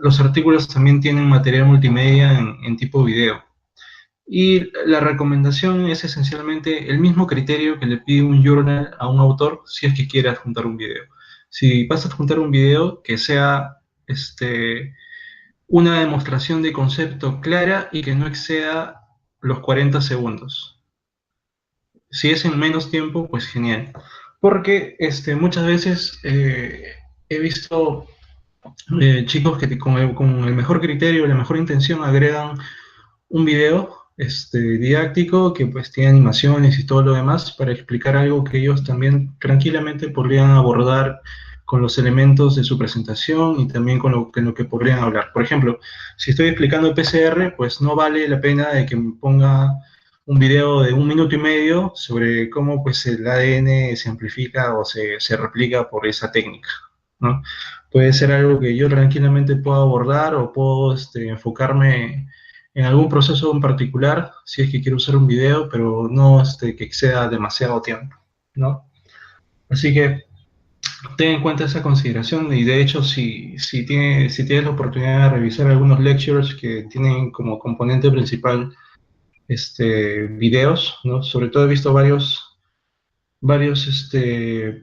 los artículos también tienen material multimedia en tipo video. Y la recomendación es esencialmente el mismo criterio que le pide un journal a un autor si es que quiere adjuntar un video. Si vas a adjuntar un video, que sea una demostración de concepto clara y que no exceda los 40 segundos. Si es en menos tiempo, pues genial. Porque muchas veces he visto chicos que con el mejor criterio, la mejor intención agregan un video didáctico que pues tiene animaciones y todo lo demás para explicar algo que ellos también tranquilamente podrían abordar con los elementos de su presentación y también con lo que podrían hablar. Por ejemplo, si estoy explicando PCR, pues no vale la pena de que me ponga un video de 1 minuto y medio sobre cómo pues el ADN se amplifica o se replica por esa técnica, ¿no? Puede ser algo que yo tranquilamente puedo abordar o puedo enfocarme en algún proceso en particular, si es que quiero usar un video, pero no que exceda demasiado tiempo, ¿no? Así que ten en cuenta esa consideración y de hecho si tienes la oportunidad de revisar algunos lectures que tienen como componente principal videos, ¿no? Sobre todo he visto varios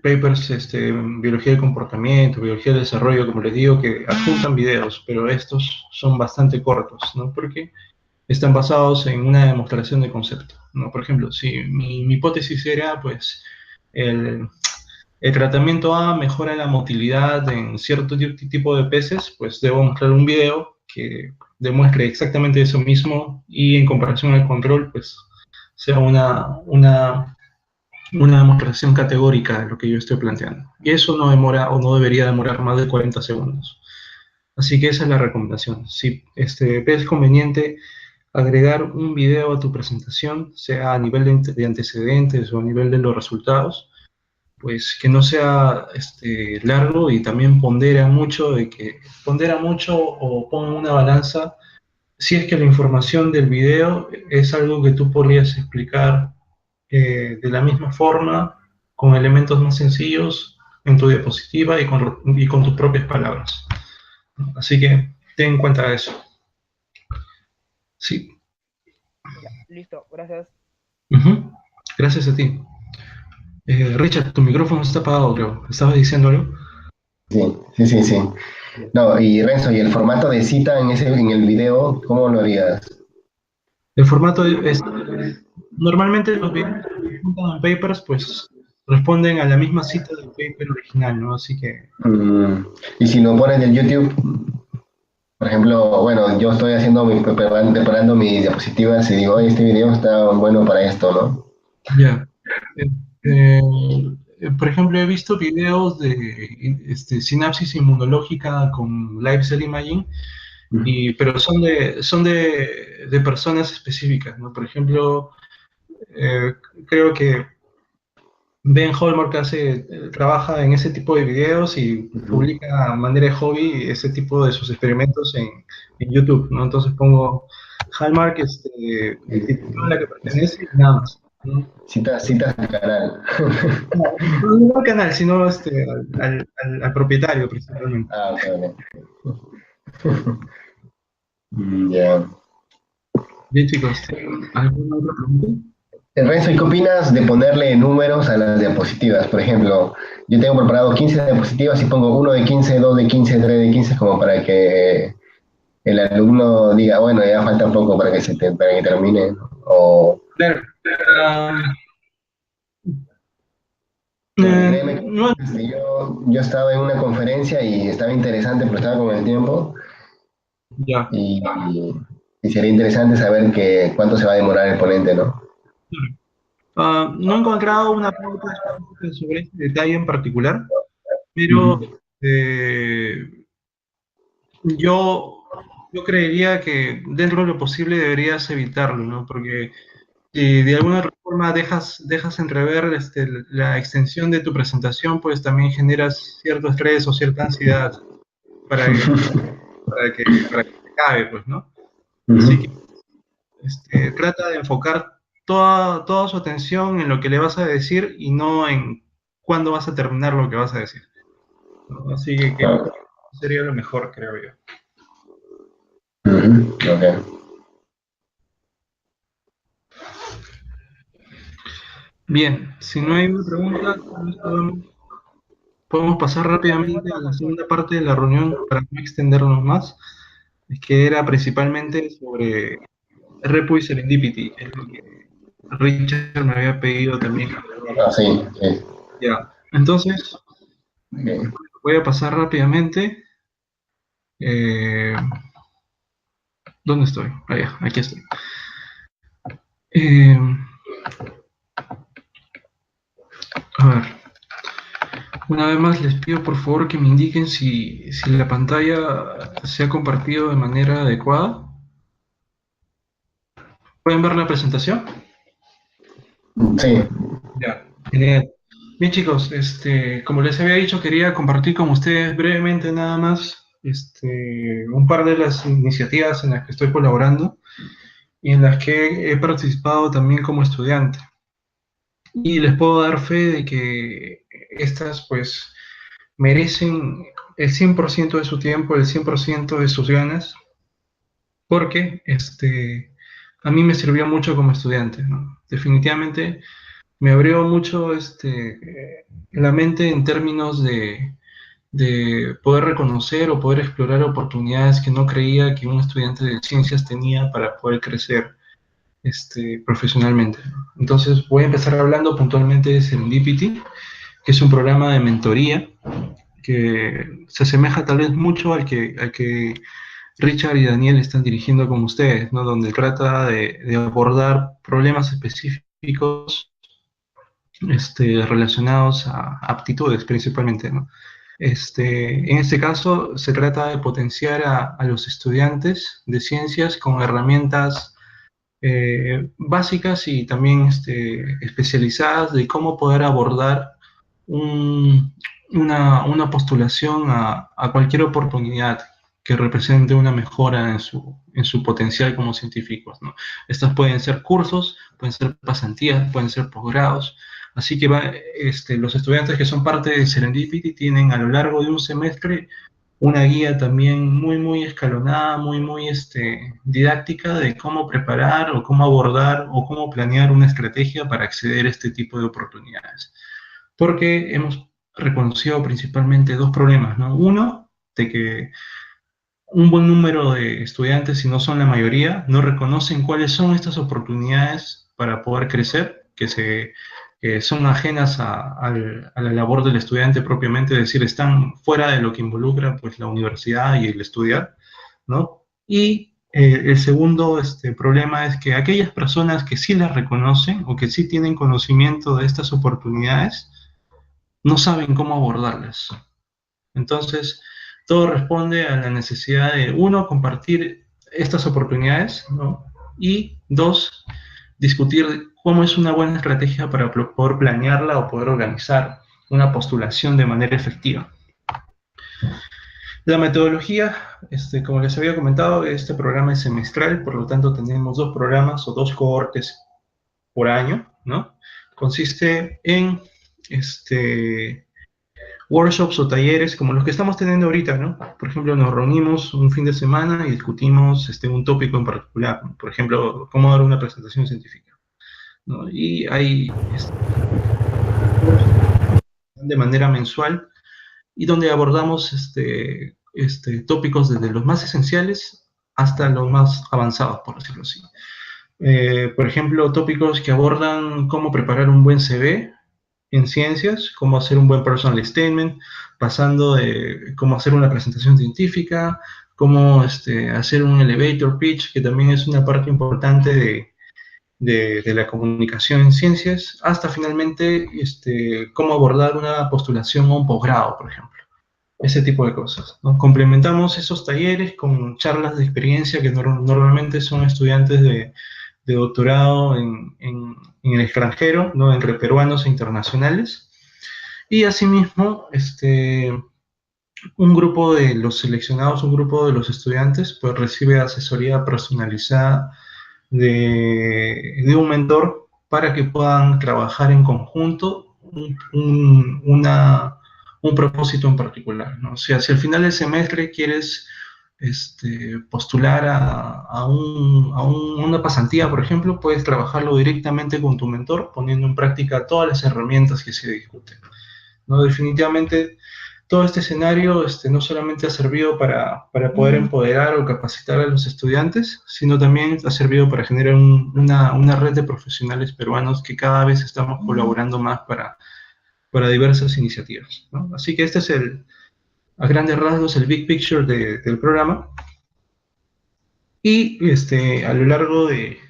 papers en biología del comportamiento, biología del desarrollo, como les digo, que adjuntan videos, pero estos son bastante cortos, ¿no? Porque están basados en una demostración de concepto, ¿no? Por ejemplo, si mi hipótesis era, pues, el, el tratamiento A mejora la motilidad en cierto tipo de peces, pues debo mostrar un video que demuestre exactamente eso mismo y en comparación al control, pues, sea una demostración categórica de lo que yo estoy planteando. Y eso no demora o no debería demorar más de 40 segundos. Así que esa es la recomendación. Si ves conveniente agregar un video a tu presentación, sea a nivel de antecedentes o a nivel de los resultados, pues que no sea largo y también pondera mucho o ponga una balanza si es que la información del video es algo que tú podrías explicar de la misma forma, con elementos más sencillos en tu diapositiva y con tus propias palabras. Así que ten en cuenta eso. Sí. Ya, listo, gracias. Gracias a ti. Richard, tu micrófono está apagado, creo. ¿Estabas diciendo algo? Sí. No, y Renzo, ¿y el formato de cita en el video, cómo lo harías? El formato es... Normalmente los videos que juntan en papers, pues, responden a la misma cita del paper original, ¿no? Así que... Y si lo pones en YouTube, por ejemplo, bueno, yo estoy preparando mis diapositivas y digo, oye, este video está bueno para esto, ¿no? Ya. Eh, por ejemplo, he visto videos de sinapsis inmunológica con live cell imaging, pero son de personas específicas, ¿no? Por ejemplo, creo que Ben Hallmark trabaja en ese tipo de videos y publica a manera de hobby ese tipo de sus experimentos en YouTube, ¿no? Entonces pongo Hallmark, el título a la que pertenece y nada más, ¿no? Citas al canal. No al canal, sino al propietario principalmente. Ok. Ya. Bien, chicos, ¿alguna otra pregunta? Renzo, ¿y qué opinas de ponerle números a las diapositivas? Por ejemplo, yo tengo preparado 15 diapositivas y pongo 1 de 15, 2 de 15, 3 de 15, como para que el alumno diga, bueno, ya falta poco para para que termine, ¿no? O... Claro. Créeme No, que yo estaba en una conferencia y estaba interesante, pero estaba con el tiempo ya. y sería interesante saber cuánto se va a demorar el ponente, ¿no? No he encontrado una pauta específica sobre este detalle en particular, pero yo creería que dentro de lo posible deberías evitarlo, ¿no? Porque si de alguna forma dejas entrever la extensión de tu presentación, pues también generas cierto estrés o cierta ansiedad para que, para que te acabe, pues, ¿no? Así que trata de enfocar toda su atención en lo que le vas a decir y no en cuándo vas a terminar lo que vas a decir, ¿no? Así que sería lo mejor, creo yo. Ok. Bien, si no hay una pregunta, podemos pasar rápidamente a la segunda parte de la reunión para no extendernos más, que era principalmente sobre Repo y Serendipity, el que Richard me había pedido también. Sí, sí. Ya, entonces Bien. voy a pasar rápidamente. ¿Dónde estoy? Allá, aquí estoy. A ver, una vez más les pido por favor que me indiquen si la pantalla se ha compartido de manera adecuada. ¿Pueden ver la presentación? Sí. Ya, genial. Bien chicos, como les había dicho, quería compartir con ustedes brevemente nada más un par de las iniciativas en las que estoy colaborando y en las que he participado también como estudiante. Y les puedo dar fe de que estas pues merecen el 100% de su tiempo, el 100% de sus ganas, porque a mí me sirvió mucho como estudiante, ¿no? Definitivamente me abrió mucho la mente en términos de poder reconocer o poder explorar oportunidades que no creía que un estudiante de ciencias tenía para poder crecer profesionalmente, ¿no? Entonces voy a empezar hablando puntualmente de Serendipity, que es un programa de mentoría que se asemeja tal vez mucho al que Richard y Daniel están dirigiendo con ustedes, ¿no? Donde trata de abordar problemas específicos relacionados a aptitudes principalmente, ¿no? En este caso se trata de potenciar a los estudiantes de ciencias con herramientas básicas y también especializadas de cómo poder abordar una postulación a cualquier oportunidad que represente una mejora en su potencial como científicos, ¿no? Estas pueden ser cursos, pueden ser pasantías, pueden ser posgrados. Así que los estudiantes que son parte de Serendipity tienen a lo largo de un semestre una guía también muy, muy escalonada, muy, muy didáctica de cómo preparar o cómo abordar o cómo planear una estrategia para acceder a este tipo de oportunidades. Porque hemos reconocido principalmente dos problemas, ¿no? Uno, de que un buen número de estudiantes, si no son la mayoría, no reconocen cuáles son estas oportunidades para poder crecer, que son ajenas a la labor del estudiante propiamente, es decir, están fuera de lo que involucra pues, la universidad y el estudiar, ¿no? Y el segundo problema es que aquellas personas que sí las reconocen o que sí tienen conocimiento de estas oportunidades, no saben cómo abordarlas. Entonces, todo responde a la necesidad de, uno, compartir estas oportunidades, ¿no? Y dos, discutir cómo es una buena estrategia para poder planearla o poder organizar una postulación de manera efectiva. La metodología, como les había comentado, este programa es semestral, por lo tanto tenemos dos programas o dos cohortes por año, ¿no? Consiste en workshops o talleres como los que estamos teniendo ahorita, ¿no? Por ejemplo, nos reunimos un fin de semana y discutimos un tópico en particular, ¿no? Por ejemplo, cómo dar una presentación científica, ¿no? Y hay de manera mensual y donde abordamos tópicos desde los más esenciales hasta los más avanzados, por decirlo así. Por ejemplo, tópicos que abordan cómo preparar un buen CV en ciencias, cómo hacer un buen personal statement, pasando de cómo hacer una presentación científica, cómo hacer un elevator pitch, que también es una parte importante de la comunicación en ciencias, hasta finalmente cómo abordar una postulación o un posgrado, por ejemplo. Ese tipo de cosas, ¿no? Complementamos esos talleres con charlas de experiencia que normalmente son estudiantes de de doctorado en el extranjero, ¿no? Entre peruanos e internacionales. Y asimismo, un grupo de los seleccionados, un grupo de los estudiantes, pues recibe asesoría personalizada de un mentor para que puedan trabajar en conjunto un propósito en particular, ¿no? O sea, si al final del semestre quieres postular una pasantía, por ejemplo, puedes trabajarlo directamente con tu mentor, poniendo en práctica todas las herramientas que se discuten, ¿no? Definitivamente, todo este escenario no solamente ha servido para poder empoderar o capacitar a los estudiantes, sino también ha servido para generar una red de profesionales peruanos que cada vez estamos colaborando más para diversas iniciativas, ¿no? Así que este es a grandes rasgos, el big picture del programa. Y a lo largo de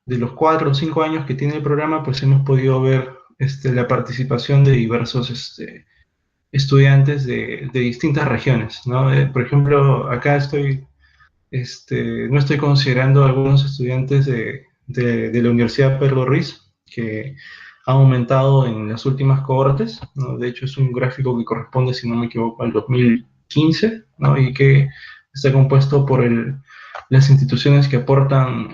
los 4 o 5 años que tiene el programa, pues hemos podido ver la participación de diversos estudiantes de distintas regiones, ¿no? Por ejemplo, acá no estoy considerando algunos estudiantes de la Universidad Pedro Ruiz, que ha aumentado en las últimas cohortes, ¿no? De hecho, es un gráfico que corresponde, si no me equivoco, al 2015, ¿no? Y que está compuesto por las instituciones que aportan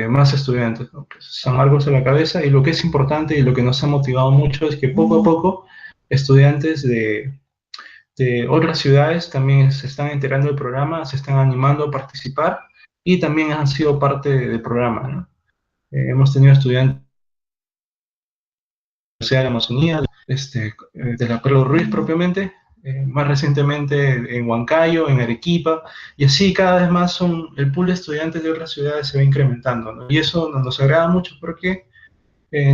más estudiantes, ¿no? Pues San Marcos a la cabeza, y lo que es importante y lo que nos ha motivado mucho es que poco a poco estudiantes de otras ciudades también se están enterando del programa, se están animando a participar y también han sido parte del programa, ¿no? Hemos tenido estudiantes de la Amazonía, de la Pedro Ruiz propiamente, más recientemente en Huancayo, en Arequipa, y así cada vez más el pool de estudiantes de otras ciudades se va incrementando, ¿no? Y eso nos agrada mucho porque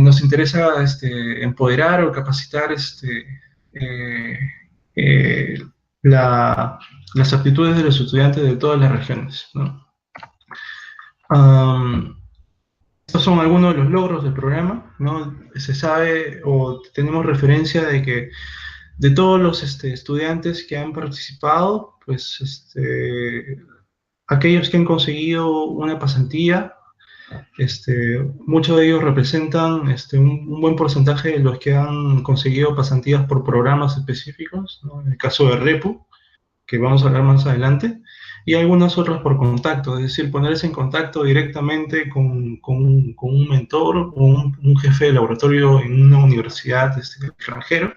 nos interesa empoderar o capacitar eh, eh, las aptitudes de los estudiantes de todas las regiones, ¿no? Estos son algunos de los logros del programa, ¿no? Se sabe o tenemos referencia de que de todos los estudiantes que han participado, pues aquellos que han conseguido una pasantía, muchos de ellos representan un buen porcentaje de los que han conseguido pasantías por programas específicos, ¿no? En el caso de REPU, que vamos a hablar más adelante, y algunos otros por contacto, es decir, ponerse en contacto directamente con un mentor o un jefe de laboratorio en una universidad extranjero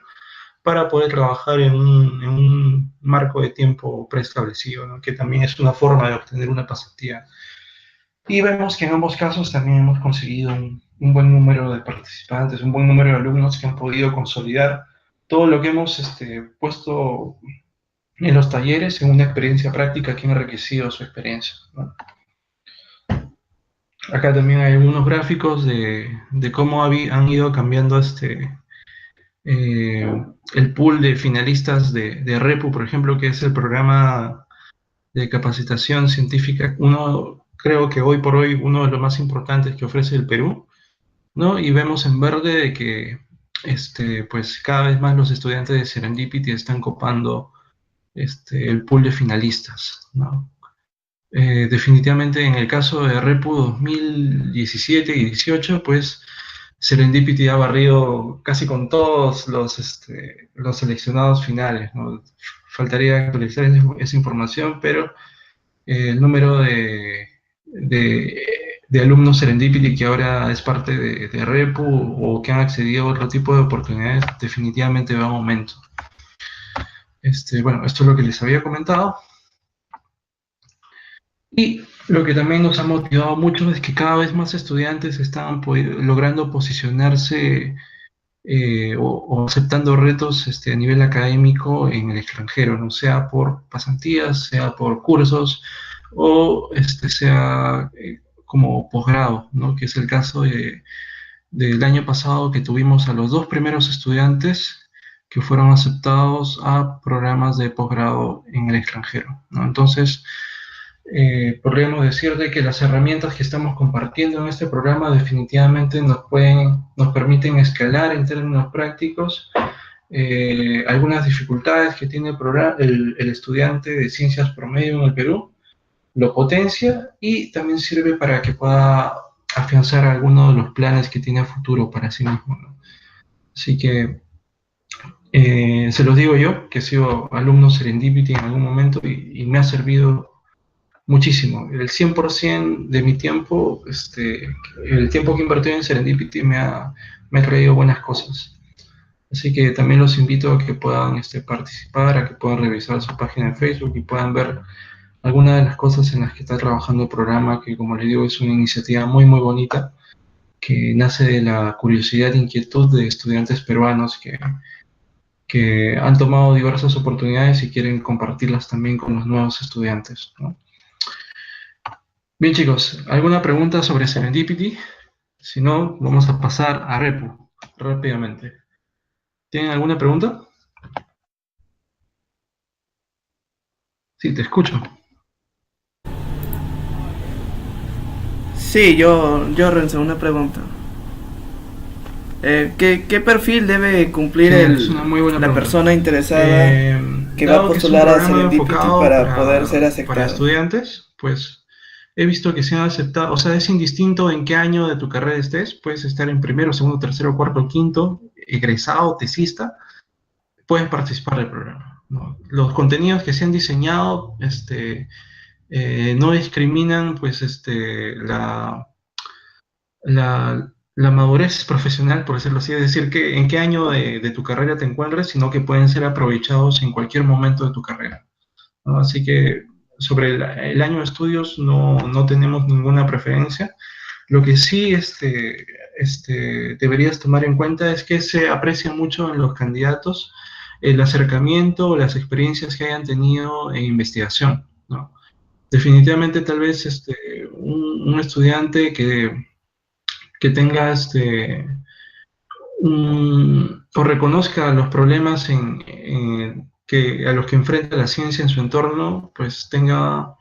para poder trabajar en un marco de tiempo preestablecido, ¿no? Que también es una forma de obtener una pasantía. Y vemos que en ambos casos también hemos conseguido un buen número de participantes, un buen número de alumnos que han podido consolidar todo lo que hemos puesto en los talleres en una experiencia práctica que ha enriquecido su experiencia, ¿no? Acá también hay algunos gráficos de cómo han ido cambiando el pool de finalistas de REPU, por ejemplo, que es el programa de capacitación científica, creo que hoy por hoy uno de los más importantes que ofrece el Perú, ¿no? Y vemos en verde de que pues cada vez más los estudiantes de Serendipity están copando el pool de finalistas, ¿no? Definitivamente en el caso de REPU 2017 y 18, pues Serendipity ha barrido casi con todos los seleccionados finales, ¿no? Faltaría actualizar esa información, pero el número de alumnos Serendipity que ahora es parte de REPU o que han accedido a otro tipo de oportunidades definitivamente va en aumento. Bueno, esto es lo que les había comentado. Y lo que también nos ha motivado mucho es que cada vez más estudiantes están logrando posicionarse o aceptando retos a nivel académico en el extranjero, ¿no? Sea por pasantías, sea por cursos o sea como posgrado, ¿no? Que es el caso del año pasado, que tuvimos a los 2 primeros estudiantes que fueron aceptados a programas de posgrado en el extranjero, ¿no? Entonces, podríamos decir de que las herramientas que estamos compartiendo en este programa definitivamente nos permiten escalar en términos prácticos algunas dificultades que tiene el estudiante de ciencias promedio en el Perú, lo potencia y también sirve para que pueda afianzar alguno de los planes que tiene a futuro para sí mismo, ¿no? Así que se los digo yo, que he sido alumno Serendipity en algún momento y me ha servido muchísimo. El 100% de mi tiempo, el tiempo que he invertido en Serendipity me ha traído buenas cosas. Así que también los invito a que puedan participar, a que puedan revisar su página de Facebook y puedan ver algunas de las cosas en las que está trabajando el programa, que como les digo es una iniciativa muy muy bonita, que nace de la curiosidad e inquietud de estudiantes peruanos que han tomado diversas oportunidades y quieren compartirlas también con los nuevos estudiantes, ¿no? Bien chicos, ¿alguna pregunta sobre Serendipity? Si no, vamos a pasar a Repo rápidamente. ¿Tienen alguna pregunta? Sí, te escucho. Sí, Renzo, una pregunta. ¿Qué perfil debe cumplir Sí, es una muy buena la pregunta. persona interesada que va a Dado que es un postular a programa Serendipity enfocado para poder ser para aceptado? estudiantes, pues he visto que se han aceptado, o sea, es indistinto en qué año de tu carrera estés, puedes estar en primero, segundo, tercero, cuarto, quinto, egresado, tesista, puedes participar del programa, ¿no? Los contenidos que se han diseñado no discriminan pues, la madurez profesional, por decirlo así, es decir, que en qué año de tu carrera te encuentres, sino que pueden ser aprovechados en cualquier momento de tu carrera, ¿no? Así que sobre el año de estudios no tenemos ninguna preferencia. Lo que sí deberías tomar en cuenta es que se aprecia mucho en los candidatos el acercamiento o las experiencias que hayan tenido en investigación, ¿no? Definitivamente tal vez un estudiante que tenga o reconozca los problemas a los que enfrenta la ciencia en su entorno, pues tenga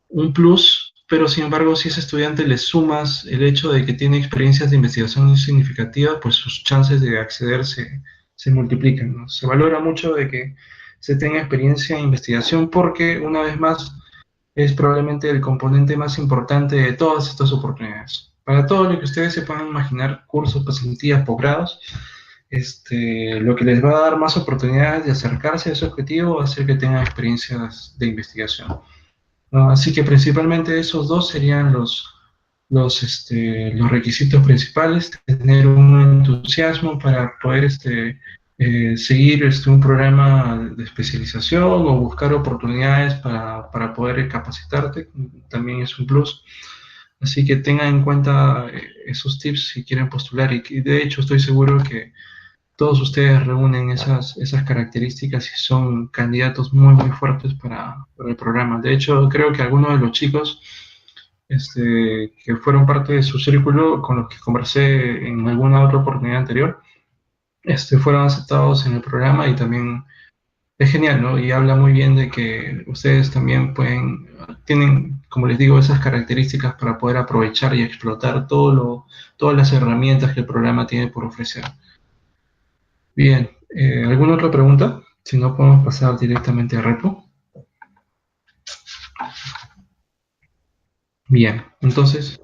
un plus, pero sin embargo, si ese estudiante le sumas el hecho de que tiene experiencias de investigación significativas, pues sus chances de acceder se multiplican, ¿no? Se valora mucho de que se tenga experiencia en investigación porque, una vez más, es probablemente el componente más importante de todas estas oportunidades. Para todo lo que ustedes se puedan imaginar, cursos, pasantías, posgrados, lo que les va a dar más oportunidades de acercarse a ese objetivo va a ser que tengan experiencias de investigación, ¿no? Así que principalmente esos dos serían los requisitos principales: tener un entusiasmo para poder seguir un programa de especialización o buscar oportunidades para poder capacitarte, también es un plus. Así que tengan en cuenta esos tips si quieren postular y de hecho estoy seguro que todos ustedes reúnen esas características y son candidatos muy, muy fuertes para el programa. De hecho, creo que algunos de los chicos que fueron parte de su círculo, con los que conversé en alguna otra oportunidad anterior, fueron aceptados en el programa y también es genial, ¿no? Y habla muy bien de que ustedes también tienen, como les digo, esas características para poder aprovechar y explotar todas las herramientas que el programa tiene por ofrecer. Bien, ¿alguna otra pregunta? Si no, podemos pasar directamente a repo. Bien, entonces,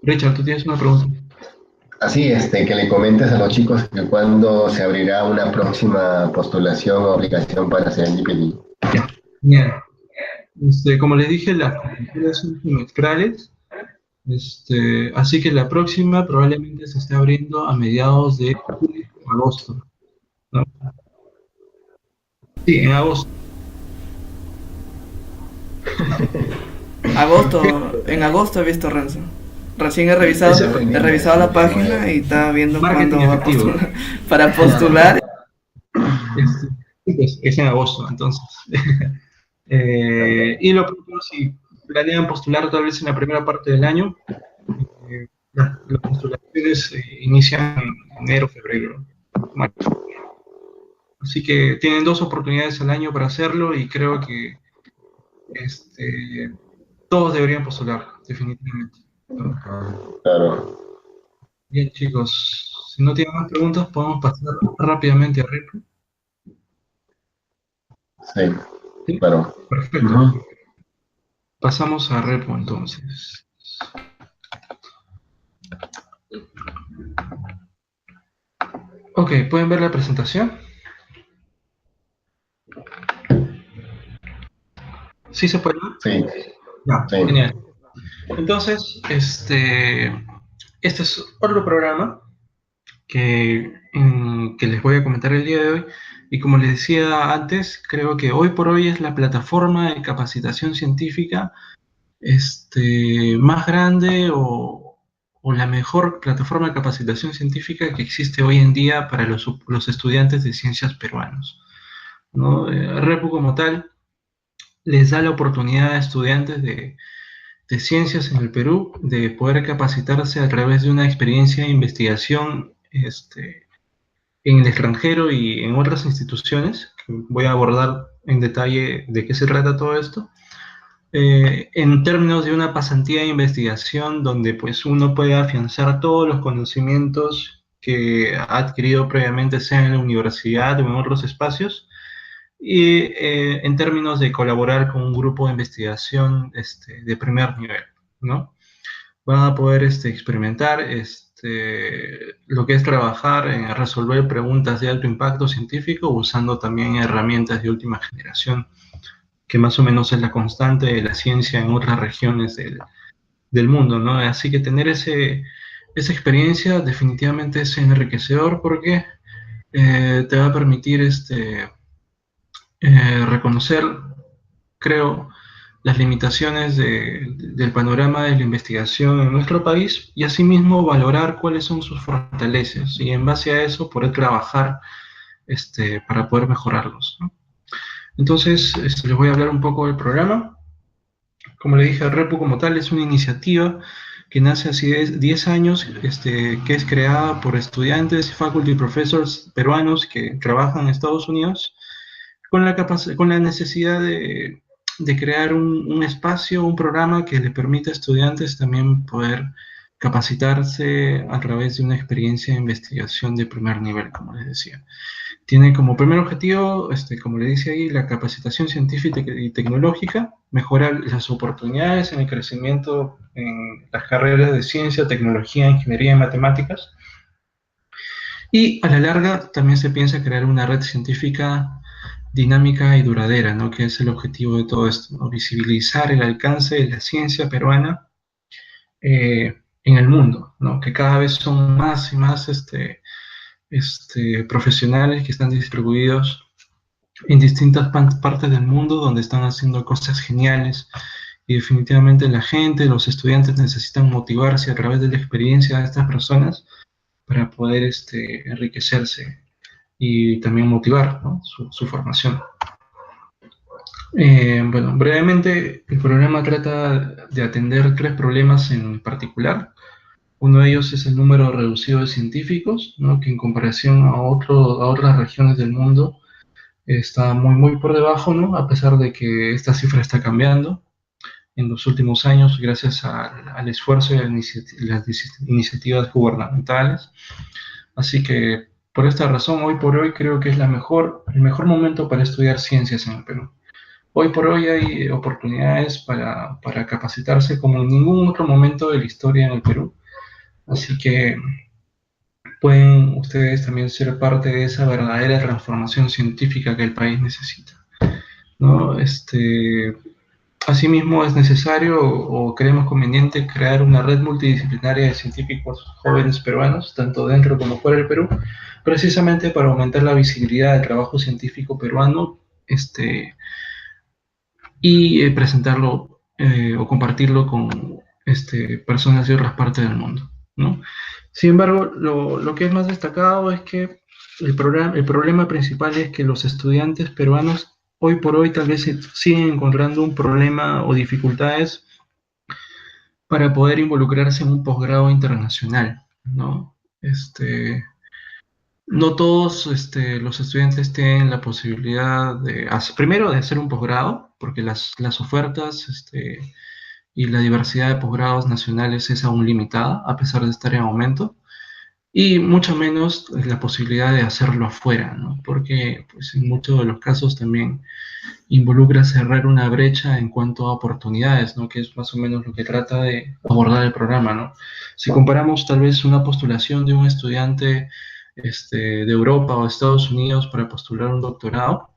Richard, tú tienes una pregunta. Así, que le comentes a los chicos que cuándo se abrirá una próxima postulación o aplicación para Serendipity. Bien. Como les dije, las candidaturas son trimestrales, así que la próxima probablemente se esté abriendo a mediados de julio o agosto, ¿no? Sí, en agosto. En agosto he visto Renzo. Recién he revisado la página y estaba viendo Marketing cuándo va a efectivo. postular. Para postular. Sí, pues, es en agosto, entonces. Y lo propio, si planean postular tal vez en la primera parte del año, las postulaciones inician en enero, febrero, marzo. Así que tienen 2 oportunidades al año para hacerlo y creo que todos deberían postular, definitivamente, ¿no? Claro, Bien, chicos, si no tienen más preguntas, podemos pasar rápidamente a Repo. sí, ¿Sí? claro. Perfecto. Ujú. Pasamos a Repo entonces. Ok, ¿pueden ver la presentación? ¿Sí se puede ver? Sí, Ya, sí. genial. Entonces, este es otro programa que les voy a comentar el día de hoy. Y como les decía antes, creo que hoy por hoy es la plataforma de capacitación científica más grande o la mejor plataforma de capacitación científica que existe hoy en día para los estudiantes de ciencias peruanos, ¿no? REPU como tal les da la oportunidad a estudiantes de ciencias en el Perú de poder capacitarse a través de una experiencia de investigación en el extranjero y en otras instituciones, que voy a abordar en detalle de qué se trata todo esto, en términos de una pasantía de investigación donde pues uno puede afianzar todos los conocimientos que ha adquirido previamente, sea en la universidad o en otros espacios, y en términos de colaborar con un grupo de investigación de primer nivel, ¿no? Van a poder experimentar lo que es trabajar en resolver preguntas de alto impacto científico usando también herramientas de última generación, que más o menos es la constante de la ciencia en otras regiones del mundo, ¿no? Así que tener esa experiencia definitivamente es enriquecedor porque te va a permitir reconocer, creo, las limitaciones del panorama de la investigación en nuestro país y asimismo valorar cuáles son sus fortalezas y en base a eso poder trabajar para poder mejorarlos, ¿no? Entonces, les voy a hablar un poco del programa. Como le dije, REPU como tal es una iniciativa que nace hace 10 años, que es creada por estudiantes, faculty professors peruanos que trabajan en Estados Unidos con la necesidad de crear un espacio, un programa que le permita a estudiantes también poder capacitarse a través de una experiencia de investigación de primer nivel, como les decía. Tiene como primer objetivo, como le dice ahí, la capacitación científica y tecnológica, mejorar las oportunidades en el crecimiento en las carreras de ciencia, tecnología, ingeniería y matemáticas. Y a la larga también se piensa crear una red científica dinámica y duradera, ¿no? Que es el objetivo de todo esto, ¿no? Visibilizar el alcance de la ciencia peruana en el mundo, ¿no? Que cada vez son más y más profesionales que están distribuidos en distintas partes del mundo donde están haciendo cosas geniales y definitivamente la gente, los estudiantes necesitan motivarse a través de la experiencia de estas personas para poder enriquecerse y también motivar, ¿no? su formación. Bueno, brevemente, el programa trata de atender tres problemas en particular. Uno de ellos es el número reducido de científicos, ¿no? Que en comparación a otras regiones del mundo está muy por debajo, ¿no? A pesar de que esta cifra está cambiando en los últimos años gracias al esfuerzo y a las iniciativas gubernamentales. Así que por esta razón, hoy por hoy creo que es el mejor momento para estudiar ciencias en el Perú. Hoy por hoy hay oportunidades para capacitarse como en ningún otro momento de la historia en el Perú. Así que pueden ustedes también ser parte de esa verdadera transformación científica que el país necesita, ¿no? Asimismo, es necesario o creemos conveniente crear una red multidisciplinaria de científicos jóvenes peruanos, tanto dentro como fuera del Perú, precisamente para aumentar la visibilidad del trabajo científico peruano, y presentarlo o compartirlo con personas de otras partes del mundo, ¿no? Sin embargo, lo que es más destacado es que el problema principal es que los estudiantes peruanos hoy por hoy tal vez siguen encontrando un problema o dificultades para poder involucrarse en un posgrado internacional, ¿no? No todos los estudiantes tienen la posibilidad primero de hacer un posgrado, porque las ofertas y la diversidad de posgrados nacionales es aún limitada, a pesar de estar en aumento, y mucho menos la posibilidad de hacerlo afuera, ¿no? Porque pues, en muchos de los casos también involucra cerrar una brecha en cuanto a oportunidades, ¿no? Que es más o menos lo que trata de abordar el programa, ¿no? Si comparamos tal vez una postulación de un estudiante de Europa o Estados Unidos para postular un doctorado,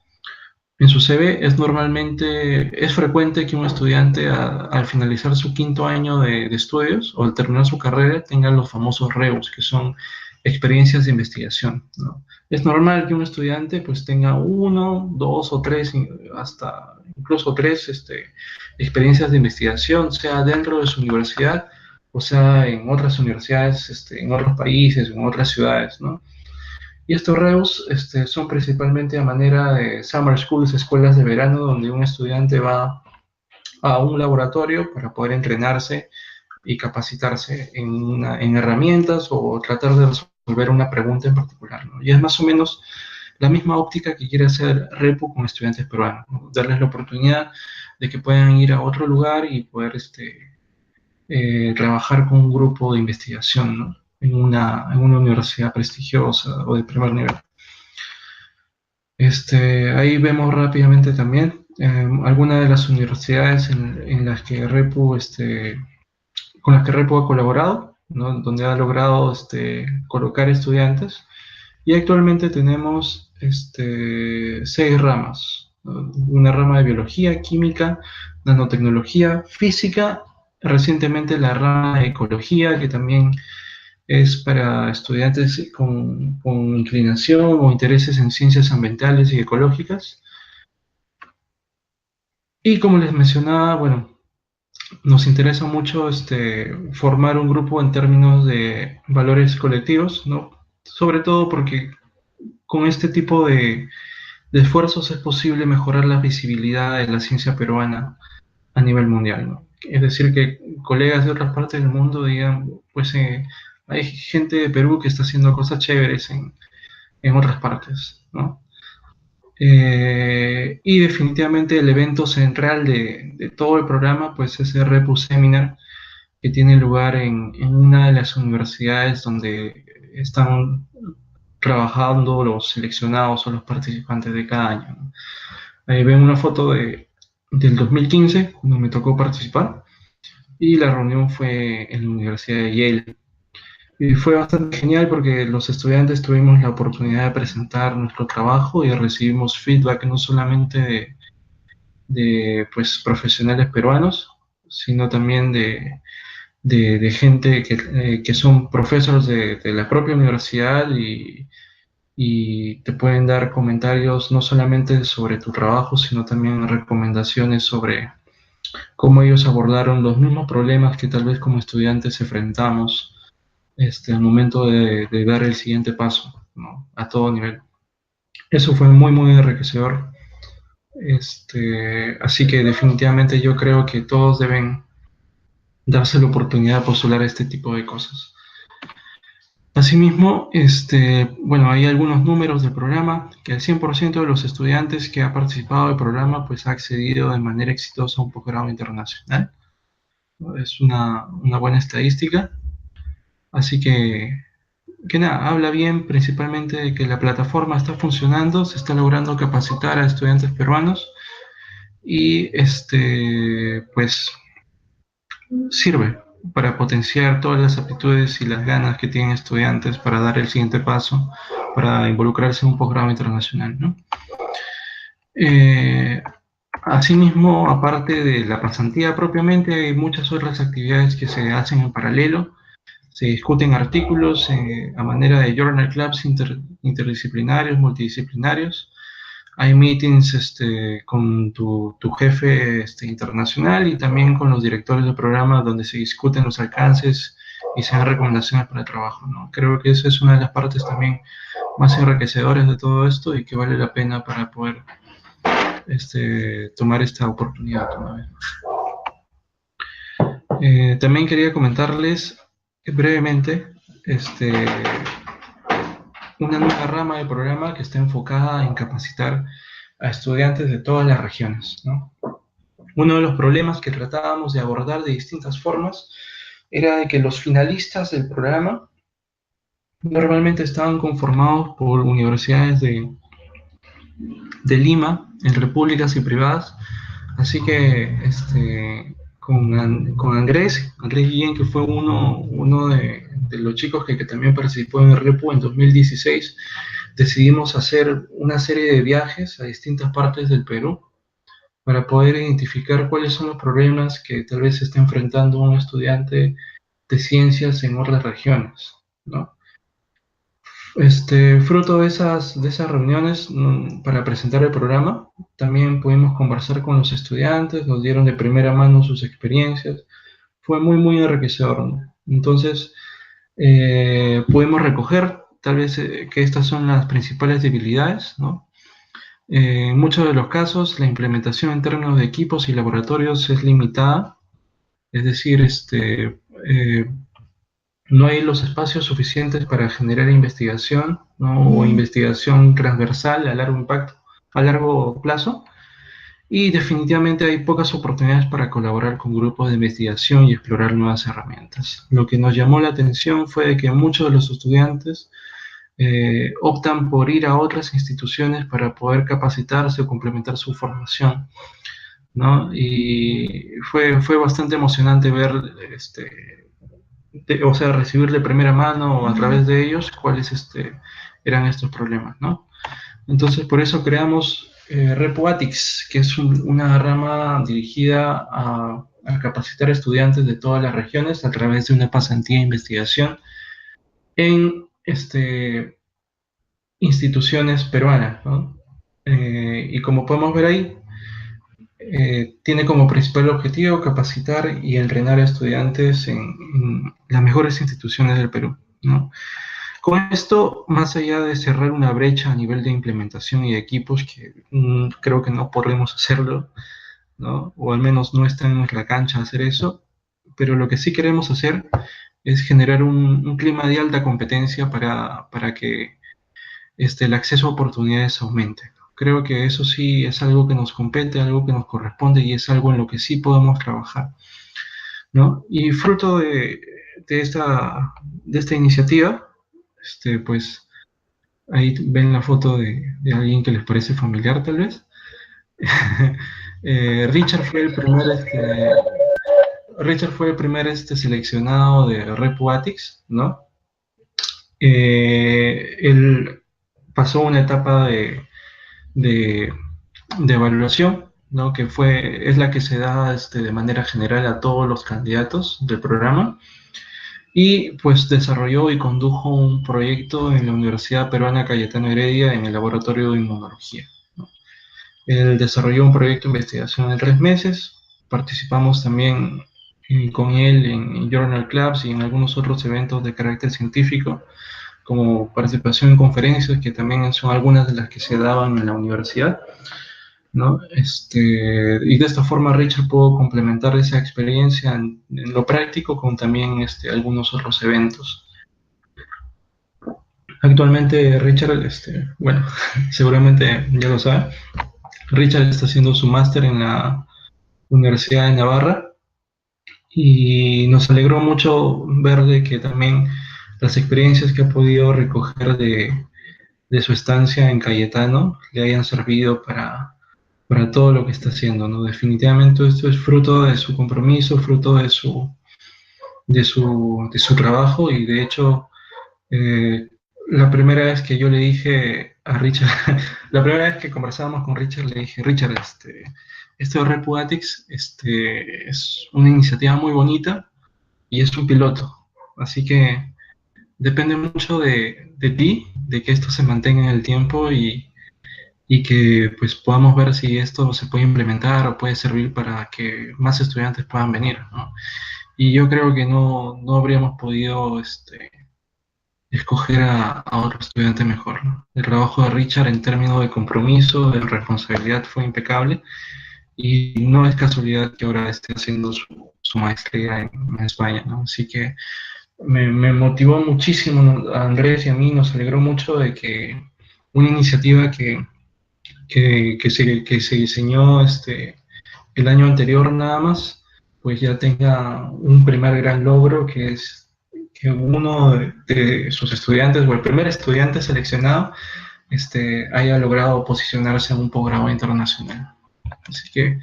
en su CV es frecuente que un estudiante al finalizar su quinto año de estudios o al terminar su carrera tenga los famosos REUs, que son experiencias de investigación, ¿no? Es normal que un estudiante pues tenga uno, dos o tres, hasta incluso tres experiencias de investigación, sea dentro de su universidad o sea en otras universidades, en otros países, en otras ciudades, ¿no? Y estos REUs son principalmente a manera de summer schools, escuelas de verano, donde un estudiante va a un laboratorio para poder entrenarse y capacitarse en herramientas o tratar de resolver una pregunta en particular, ¿no? Y es más o menos la misma óptica que quiere hacer REPU con estudiantes peruanos, ¿no? Darles la oportunidad de que puedan ir a otro lugar y poder trabajar con un grupo de investigación, ¿no? En una universidad prestigiosa o de primer nivel. Ahí vemos rápidamente también algunas de las universidades en las que con las que Repo ha colaborado, ¿no? Donde ha logrado colocar estudiantes. Y actualmente tenemos 6 ramas, ¿no? Una rama de biología, química, nanotecnología, física, recientemente la rama de ecología, que también es para estudiantes con inclinación o intereses en ciencias ambientales y ecológicas. Y como les mencionaba, bueno, nos interesa mucho formar un grupo en términos de valores colectivos, ¿no? Sobre todo porque con este tipo de esfuerzos es posible mejorar la visibilidad de la ciencia peruana a nivel mundial, ¿no? Es decir, que colegas de otras partes del mundo digan, pues hay gente de Perú que está haciendo cosas chéveres en otras partes, ¿no? Y definitivamente el evento central de todo el programa pues es el Repu Seminar, que tiene lugar en una de las universidades donde están trabajando los seleccionados o los participantes de cada año, ¿no? Ahí ven una foto del 2015, cuando me tocó participar, y la reunión fue en la Universidad de Yale. Y fue bastante genial porque los estudiantes tuvimos la oportunidad de presentar nuestro trabajo y recibimos feedback no solamente de pues, profesionales peruanos, sino también de gente que son profesores de la propia universidad y te pueden dar comentarios no solamente sobre tu trabajo, sino también recomendaciones sobre cómo ellos abordaron los mismos problemas que tal vez como estudiantes enfrentamos al momento de dar el siguiente paso, ¿no? A todo nivel. Eso fue muy, muy enriquecedor. Así que definitivamente yo creo que todos deben darse la oportunidad de postular este tipo de cosas. Asimismo, bueno, hay algunos números del programa, que el 100% de los estudiantes que ha participado del programa pues ha accedido de manera exitosa a un posgrado internacional. Es una buena estadística. Así que nada, habla bien principalmente de que la plataforma está funcionando, se está logrando capacitar a estudiantes peruanos y pues sirve para potenciar todas las aptitudes y las ganas que tienen estudiantes para dar el siguiente paso, para involucrarse en un posgrado internacional, ¿no? Asimismo, aparte de la pasantía propiamente, hay muchas otras actividades que se hacen en paralelo. Se discuten artículos a manera de journal clubs interdisciplinarios, multidisciplinarios. Hay meetings con tu jefe internacional y también con los directores del programa donde se discuten los alcances y se dan recomendaciones para el trabajo, ¿no? Creo que esa es una de las partes también más enriquecedoras de todo esto y que vale la pena para poder tomar esta oportunidad una vez más. También quería comentarles brevemente una nueva rama del programa que está enfocada en capacitar a estudiantes de todas las regiones, ¿no? Uno de los problemas que tratábamos de abordar de distintas formas era de que los finalistas del programa normalmente estaban conformados por universidades de Lima, en repúblicas y privadas, así que con Andrés Guillén, que fue uno de los chicos que también participó en el Repo en 2016, decidimos hacer una serie de viajes a distintas partes del Perú para poder identificar cuáles son los problemas que tal vez se está enfrentando un estudiante de ciencias en otras regiones, ¿no? Fruto de esas reuniones para presentar el programa, también pudimos conversar con los estudiantes, nos dieron de primera mano sus experiencias, fue muy, muy enriquecedor, ¿no? Entonces, pudimos recoger tal vez que estas son las principales debilidades, ¿no? En muchos de los casos, la implementación en términos de equipos y laboratorios es limitada, es decir, no hay los espacios suficientes para generar investigación, ¿no? O investigación transversal a largo impacto, a largo plazo, y definitivamente hay pocas oportunidades para colaborar con grupos de investigación y explorar nuevas herramientas. Lo que nos llamó la atención fue de que muchos de los estudiantes optan por ir a otras instituciones para poder capacitarse o complementar su formación, ¿no? Y fue bastante emocionante ver, o sea, recibir de primera mano o a través de ellos cuáles eran estos problemas, ¿no? Entonces, por eso creamos RepoAtics, que es una rama dirigida a capacitar estudiantes de todas las regiones a través de una pasantía de investigación en instituciones peruanas, ¿no? Y como podemos ver ahí, tiene como principal objetivo capacitar y entrenar a estudiantes en las mejores instituciones del Perú, ¿no? Con esto, más allá de cerrar una brecha a nivel de implementación y de equipos, que creo que no podremos hacerlo, ¿no? O al menos no está en nuestra cancha hacer eso, pero lo que sí queremos hacer es generar un clima de alta competencia para que el acceso a oportunidades aumente. Creo que eso sí es algo que nos compete, algo que nos corresponde y es algo en lo que sí podemos trabajar, ¿no? Y fruto de esta iniciativa, pues ahí ven la foto de alguien que les parece familiar tal vez. Richard fue el primer seleccionado de RepoAtics, ¿no? Él pasó una etapa de evaluación, ¿no? Que es la que se da de manera general a todos los candidatos del programa, y pues desarrolló y condujo un proyecto en la Universidad Peruana Cayetano Heredia en el laboratorio de inmunología, ¿no? Él desarrolló un proyecto de investigación de 3 meses, participamos también con él en Journal Clubs y en algunos otros eventos de carácter científico, como participación en conferencias, que también son algunas de las que se daban en la universidad, ¿no? Y de esta forma Richard pudo complementar esa experiencia en lo práctico con también algunos otros eventos. Actualmente Richard, bueno, seguramente ya lo sabe, Richard está haciendo su máster en la Universidad de Navarra y nos alegró mucho ver de que también las experiencias que ha podido recoger de su estancia en Cayetano le hayan servido para todo lo que está haciendo, ¿no? Definitivamente esto es fruto de su compromiso, fruto de su trabajo, y de hecho, la primera vez que yo le dije a Richard, la primera vez que conversábamos con Richard, le dije: Richard, esto de RepoAtics es una iniciativa muy bonita y es un piloto, así que depende mucho de ti, de que esto se mantenga en el tiempo y que pues podamos ver si esto se puede implementar o puede servir para que más estudiantes puedan venir, ¿no? Y yo creo que no habríamos podido escoger a otro estudiante mejor, ¿no? El trabajo de Richard en términos de compromiso, de responsabilidad, fue impecable, y no es casualidad que ahora esté haciendo su maestría en España, ¿no? Así que me motivó muchísimo, ¿no? A Andrés y a mí nos alegró mucho de que una iniciativa que se diseñó el año anterior nada más, pues ya tenga un primer gran logro, que es que uno de sus estudiantes, o el primer estudiante seleccionado, haya logrado posicionarse en un posgrado internacional. Así que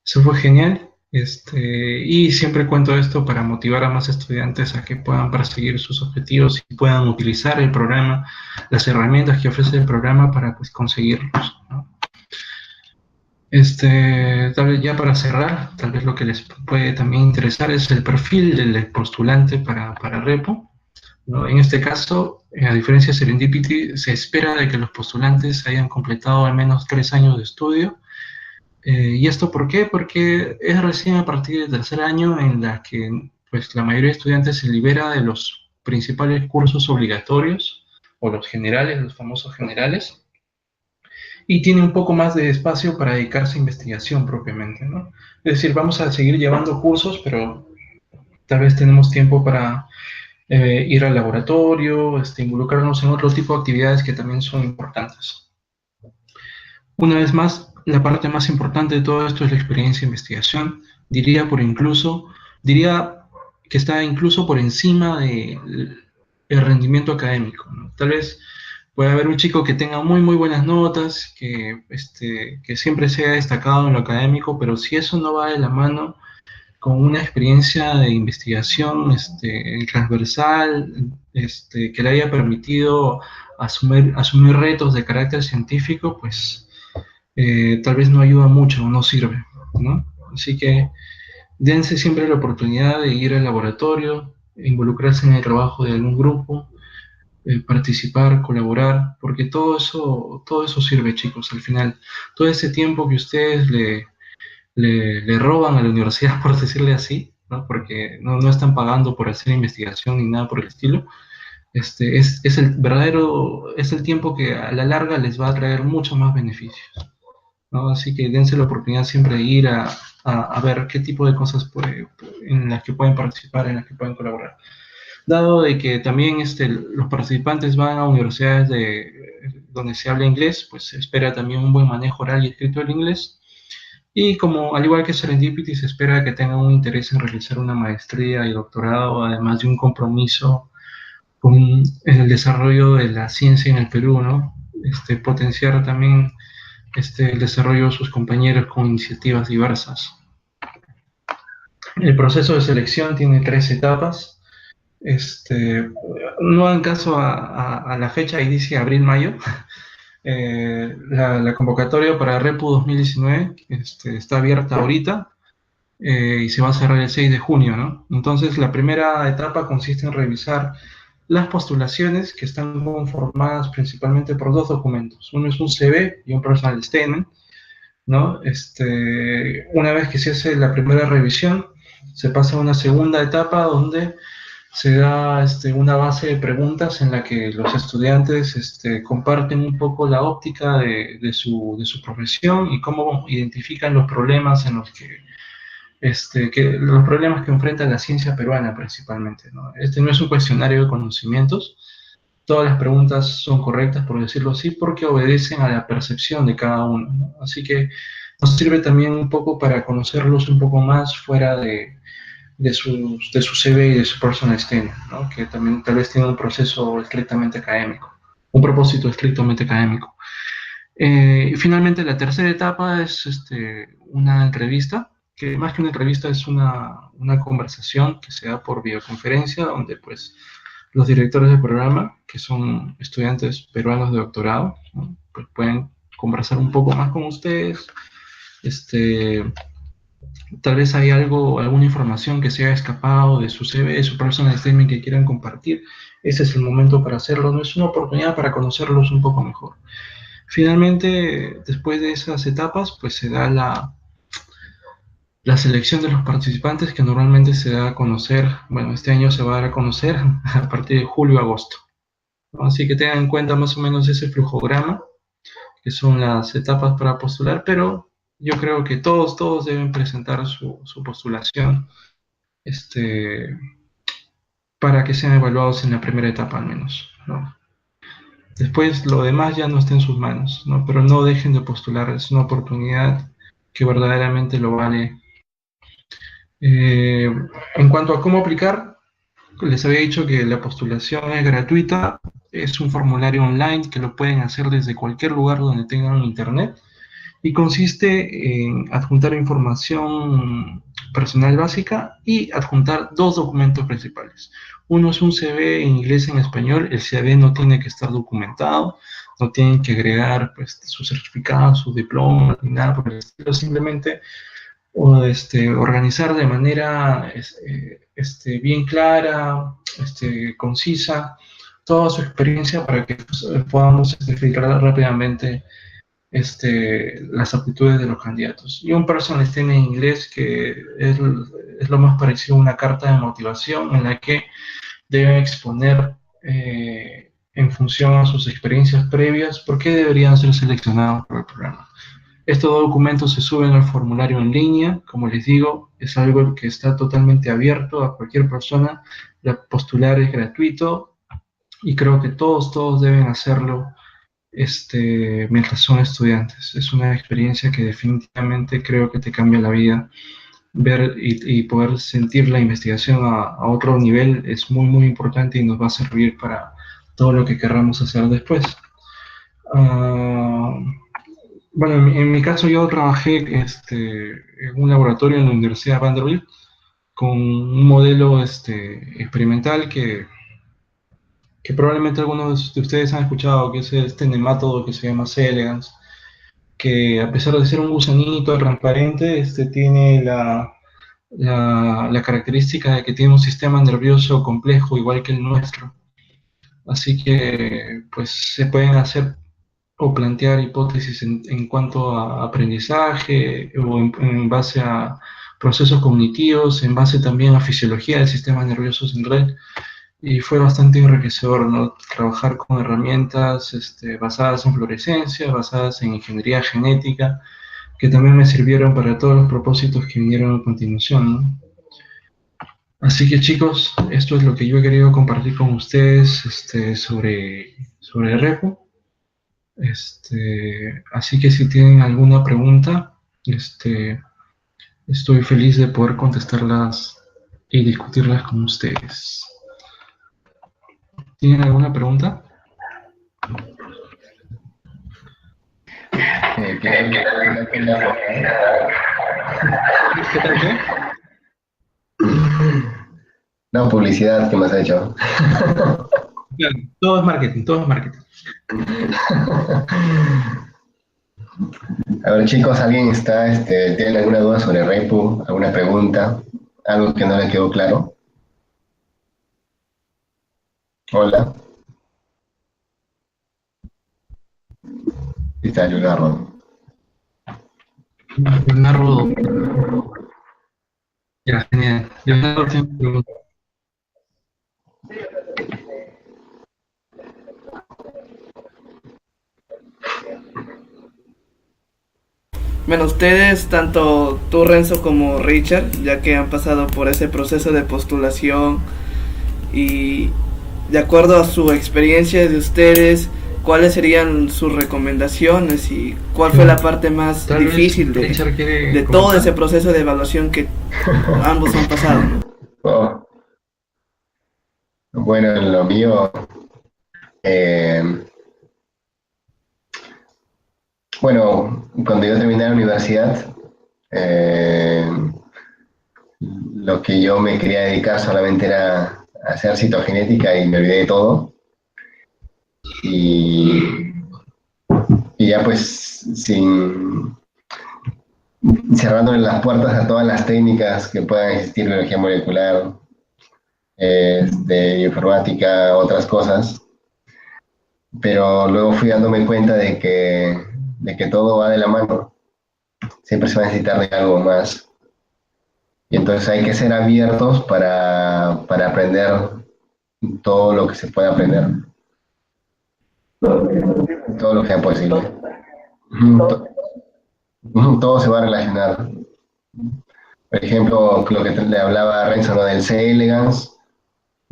eso fue genial, Y siempre cuento esto para motivar a más estudiantes a que puedan perseguir sus objetivos y puedan utilizar el programa, las herramientas que ofrece el programa para pues, conseguirlos, ¿no? Tal vez ya para cerrar, tal vez lo que les puede también interesar es el perfil del postulante para Repo, ¿no? En este caso, a diferencia de Serendipity, se espera de que los postulantes hayan completado al menos 3 años de estudio. ¿Y esto por qué? Porque es recién a partir del tercer año en la que pues, la mayoría de estudiantes se libera de los principales cursos obligatorios, o los generales, los famosos generales, y tiene un poco más de espacio para dedicarse a investigación propiamente, ¿no? Es decir, vamos a seguir llevando cursos, pero tal vez tenemos tiempo para ir al laboratorio, involucrarnos en otro tipo de actividades que también son importantes. Una vez más, la parte más importante de todo esto es la experiencia de investigación. Diría que está incluso por encima del rendimiento académico, ¿no? Tal vez puede haber un chico que tenga muy buenas notas, que siempre sea destacado en lo académico, pero si eso no va de la mano con una experiencia de investigación transversal, que le haya permitido asumir retos de carácter científico, pues tal vez no ayuda mucho, no sirve, ¿no? Así que dense siempre la oportunidad de ir al laboratorio, involucrarse en el trabajo de algún grupo, participar, colaborar, porque todo eso sirve, chicos, al final. Todo ese tiempo que ustedes le roban a la universidad, por decirle así, ¿no? Porque no están pagando por hacer investigación ni nada por el estilo. Es el tiempo que a la larga les va a traer mucho más beneficios, ¿no? Así que dense la oportunidad siempre de ir a ver qué tipo de cosas en las que pueden participar, en las que pueden colaborar. Dado de que también los participantes van a universidades donde se habla inglés, pues se espera también un buen manejo oral y escrito del inglés. Y como al igual que Serendipity, se espera que tengan un interés en realizar una maestría y doctorado, además de un compromiso con el desarrollo de la ciencia en el Perú, ¿no? Potenciar también el desarrollo de sus compañeros con iniciativas diversas. El proceso de selección tiene 3 etapas. No hagan caso a la fecha, ahí dice abril-mayo. La convocatoria para Repu 2019 está abierta ahorita y se va a cerrar el 6 de junio, ¿no? Entonces, la primera etapa consiste en revisar las postulaciones que están conformadas principalmente por 2 documentos. Uno es un CV y un personal statement, ¿no? Una vez que se hace la primera revisión, se pasa a una segunda etapa donde se da una base de preguntas en la que los estudiantes comparten un poco la óptica de su profesión y cómo identifican los problemas en los los problemas que enfrenta la ciencia peruana principalmente, ¿no? Este no es un cuestionario de conocimientos. Todas las preguntas son correctas, por decirlo así, porque obedecen a la percepción de cada uno, ¿no? Así que nos sirve también un poco para conocerlos un poco más fuera de su CV y de su personal statement, ¿no? Que también tal vez tiene un proceso estrictamente académico, un propósito estrictamente académico. Y finalmente, la tercera etapa es una entrevista, que más que una entrevista es una conversación que se da por videoconferencia, donde pues los directores del programa, que son estudiantes peruanos de doctorado, ¿no? Pues pueden conversar un poco más con ustedes. Tal vez hay alguna información que se haya escapado de su CV, de su personal statement que quieran compartir. Ese es el momento para hacerlo, ¿no? Es una oportunidad para conocerlos un poco mejor. Finalmente, después de esas etapas, pues se da la selección de los participantes, que normalmente se da a conocer, bueno, este año se va a dar a conocer a partir de julio-agosto, ¿no? Así que tengan en cuenta más o menos ese flujograma, que son las etapas para postular, pero yo creo que todos deben presentar su postulación para que sean evaluados en la primera etapa al menos, ¿no? Después lo demás ya no está en sus manos, ¿no? Pero no dejen de postular, es una oportunidad que verdaderamente lo vale. En cuanto a cómo aplicar, les había dicho que la postulación es gratuita, es un formulario online que lo pueden hacer desde cualquier lugar donde tengan internet y consiste en adjuntar información personal básica y adjuntar dos documentos principales. Uno es un CV en inglés y en español. El CV no tiene que estar documentado, no tienen que agregar pues, su certificado, su diploma, ni nada por el estilo, simplemente organizar de manera bien clara, concisa, toda su experiencia para que pues, podamos filtrar rápidamente las aptitudes de los candidatos. Y un personal en inglés que es lo más parecido a una carta de motivación en la que deben exponer en función a sus experiencias previas por qué deberían ser seleccionados por el programa. Estos documentos se suben al formulario en línea, como les digo, es algo que está totalmente abierto a cualquier persona, postular es gratuito y creo que todos deben hacerlo mientras son estudiantes. Es una experiencia que definitivamente creo que te cambia la vida. Ver y poder sentir la investigación a otro nivel es muy importante y nos va a servir para todo lo que querramos hacer después. Bueno, en mi caso yo trabajé en un laboratorio en la Universidad de Vanderbilt con un modelo experimental que probablemente algunos de ustedes han escuchado, que es este nemátodo que se llama C. elegans, que a pesar de ser un gusanito transparente, tiene la característica de que tiene un sistema nervioso complejo igual que el nuestro. Así que pues se pueden hacer o plantear hipótesis en cuanto a aprendizaje o en base a procesos cognitivos, en base también a fisiología del sistema nervioso central. Y fue bastante enriquecedor, ¿no? Trabajar con herramientas basadas en fluorescencia, basadas en ingeniería genética, que también me sirvieron para todos los propósitos que vinieron a continuación, ¿no? Así que chicos, esto es lo que yo he querido compartir con ustedes sobre Repo. Así que si tienen alguna pregunta, estoy feliz de poder contestarlas y discutirlas con ustedes. ¿Tienen alguna pregunta? ¿Qué tal qué? No, publicidad que me has hecho. Claro, todo es marketing, todo es marketing. A ver, chicos, ¿alguien tiene alguna duda sobre Repo? ¿Alguna pregunta? ¿Algo que no le quedó claro? Hola. Está Leonardo. Leonardo. Ya, genial. Leonardo tiene una pregunta. Bueno, ustedes, tanto tú, Renzo, como Richard, ya que han pasado por ese proceso de postulación y de acuerdo a su experiencia de ustedes, ¿cuáles serían sus recomendaciones y cuál fue la parte más Tal difícil vez Richard quiere de todo comenzar. ese proceso de evaluación que ambos han pasado, ¿no? Oh, bueno, en lo mío, bueno, cuando yo terminé la universidad, eh, lo que yo me quería dedicar solamente era a hacer citogenética y me olvidé de todo. Y ya pues cerrándole las puertas a todas las técnicas que puedan existir, biología molecular, informática, otras cosas. Pero luego fui dándome cuenta de que todo va de la mano. Siempre se va a necesitar de algo más. Y entonces hay que ser abiertos para aprender todo lo que se pueda aprender. Todo lo que sea posible. Todo se va a relacionar. Por ejemplo, lo que le hablaba a Renzo, ¿no? Del C. elegans,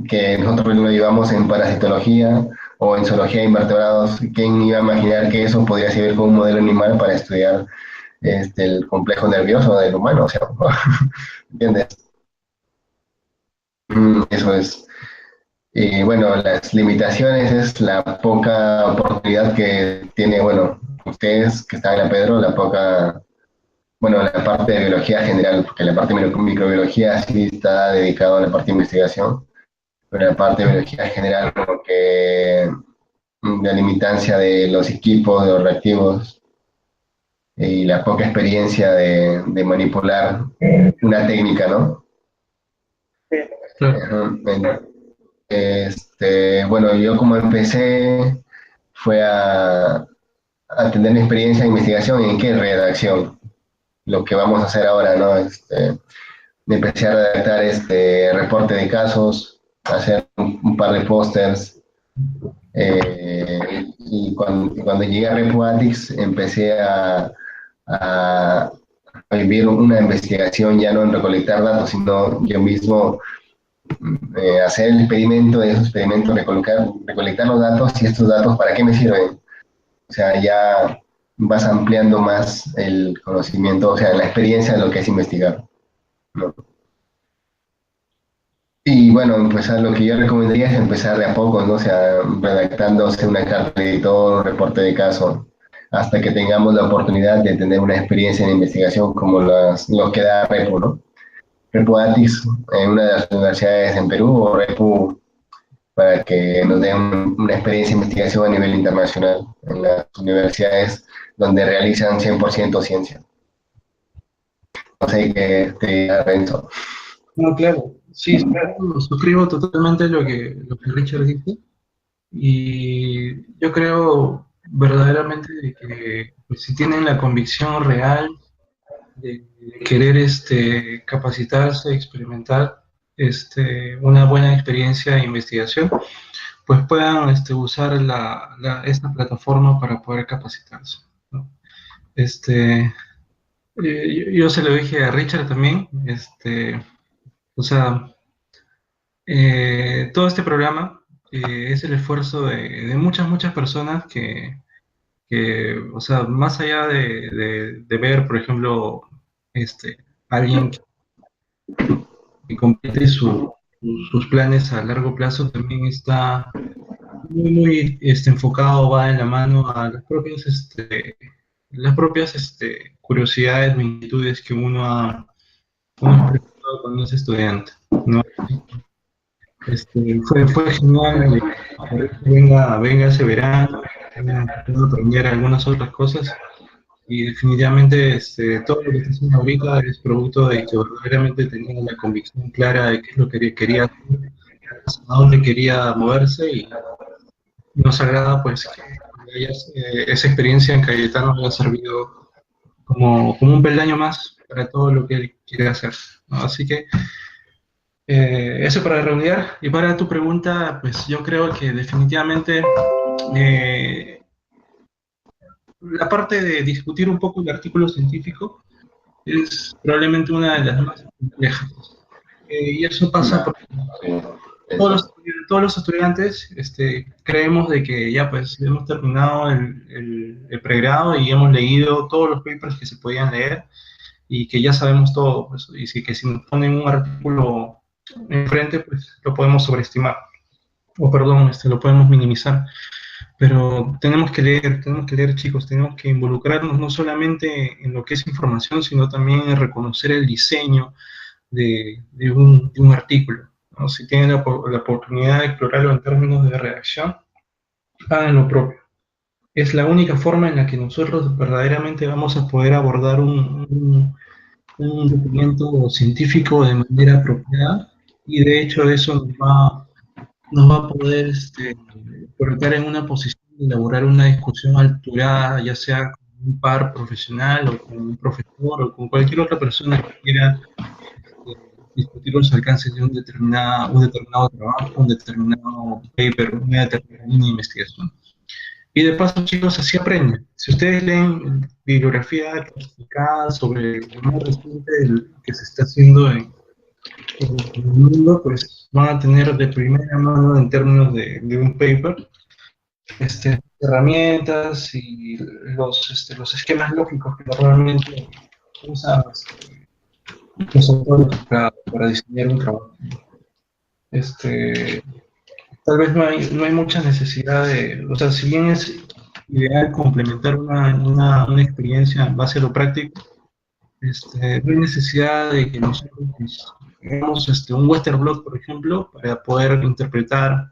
que nosotros lo llevamos en parasitología o en zoología de invertebrados. ¿Quién iba a imaginar que eso podría servir como un modelo animal para estudiar el complejo nervioso del humano? O sea, ¿entiendes? Eso es. Y bueno, las limitaciones es la poca oportunidad que tiene, bueno, ustedes que están en la Pedro, la poca, bueno, la parte de biología general, porque la parte de microbiología sí está dedicado a la parte de investigación, pero la parte de biología general, como que la limitancia de los equipos, de los reactivos y la poca experiencia de manipular una técnica, ¿no? Claro. Ajá. Bueno, yo como empecé fue a tener mi experiencia en investigación en qué redacción, lo que vamos a hacer ahora, ¿no? Me empecé a redactar reporte de casos, hacer un par de pósters, y cuando llegué a Repuatics empecé a vivir una investigación ya no en recolectar datos, sino yo mismo hacer el experimento de esos experimentos, recolectar los datos y estos datos para qué me sirven. O sea, ya vas ampliando más el conocimiento, o sea, la experiencia de lo que es investigar, ¿no? Y bueno, pues lo que yo recomendaría es empezar de a poco, ¿no? O sea, redactándose una carta de editor, un reporte de caso, hasta que tengamos la oportunidad de tener una experiencia en investigación como lo que da Repu, ¿no? Repu Atix, en una de las universidades en Perú, o Repu para que nos den una experiencia de investigación a nivel internacional en las universidades donde realizan 100% ciencia. No sé qué te diga Renzo. No, claro. Sí, suscribo totalmente lo que Richard dice. Y yo creo verdaderamente de que pues, si tienen la convicción real de querer capacitarse, experimentar una buena experiencia de investigación, pues puedan usar esta plataforma para poder capacitarse, ¿no? Yo se lo dije a Richard también, o sea, todo este programa es el esfuerzo de muchas, muchas personas o sea, más allá de ver, por ejemplo, alguien que complete sus planes a largo plazo, también está muy, muy enfocado, va en la mano a las propias curiosidades o inquietudes que uno ha expresado cuando es estudiante, ¿no? Fue genial que venga ese verano, pueda aprender algunas otras cosas y definitivamente todo lo que está haciendo ahorita es producto de que verdaderamente tenía la convicción clara de qué es lo que quería hacer, a dónde quería moverse y nos agrada pues que esa experiencia en Cayetano haya servido como un peldaño más para todo lo que él quiere hacer, ¿no? Así que eso para redondear. Y para tu pregunta, pues yo creo que definitivamente eh, la parte de discutir un poco el artículo científico es probablemente una de las más complejas. Y eso pasa porque Sí, todos eso. los, todos los estudiantes creemos de que ya pues hemos terminado el pregrado y hemos leído todos los papers que se podían leer y que ya sabemos todo, pues, y que si nos ponen un artículo enfrente, pues lo podemos sobreestimar, o perdón, lo podemos minimizar. Pero tenemos que leer, chicos, tenemos que involucrarnos no solamente en lo que es información, sino también en reconocer el diseño de un artículo, ¿no? Si tienen la oportunidad de explorarlo en términos de redacción, hagan lo propio. Es la única forma en la que nosotros verdaderamente vamos a poder abordar un documento científico de manera apropiada y de hecho eso nos va a poder colocar en una posición de elaborar una discusión alturada, ya sea con un par profesional o con un profesor o con cualquier otra persona que quiera discutir los alcances de un determinado trabajo, un determinado paper, una determinada línea de investigación. Y de paso, chicos, así aprenden. Si ustedes leen bibliografía clasificada sobre lo más reciente que se está haciendo en el mundo, pues van a tener de primera mano en términos de un paper herramientas y los esquemas lógicos que normalmente usan los autores para diseñar un trabajo. Este, tal vez no hay mucha necesidad de, o sea, si bien es ideal complementar una experiencia en base a lo práctico, no hay necesidad de que nosotros hagamos un western blot, por ejemplo, para poder interpretar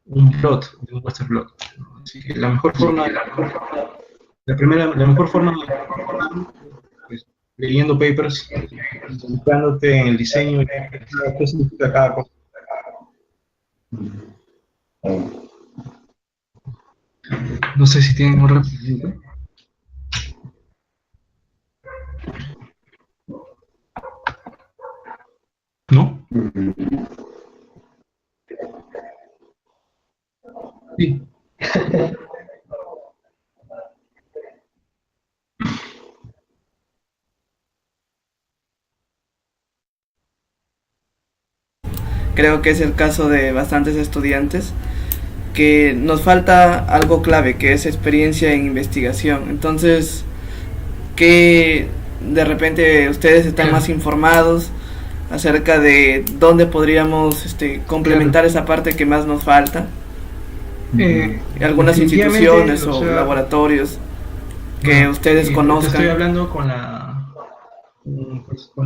un plot de un western blot, ¿no? Así que la mejor forma de empezar es leyendo papers, involucrándote en el diseño de qué significa cada cosa. No sé si tienen otra pregunta. ¿No? Sí. Creo que es el caso de bastantes estudiantes que nos falta algo clave, que es experiencia en investigación. Entonces, que de repente ustedes están más informados acerca de dónde podríamos complementar esa parte que más nos falta. Algunas instituciones o laboratorios que ustedes conozcan. Estoy hablando con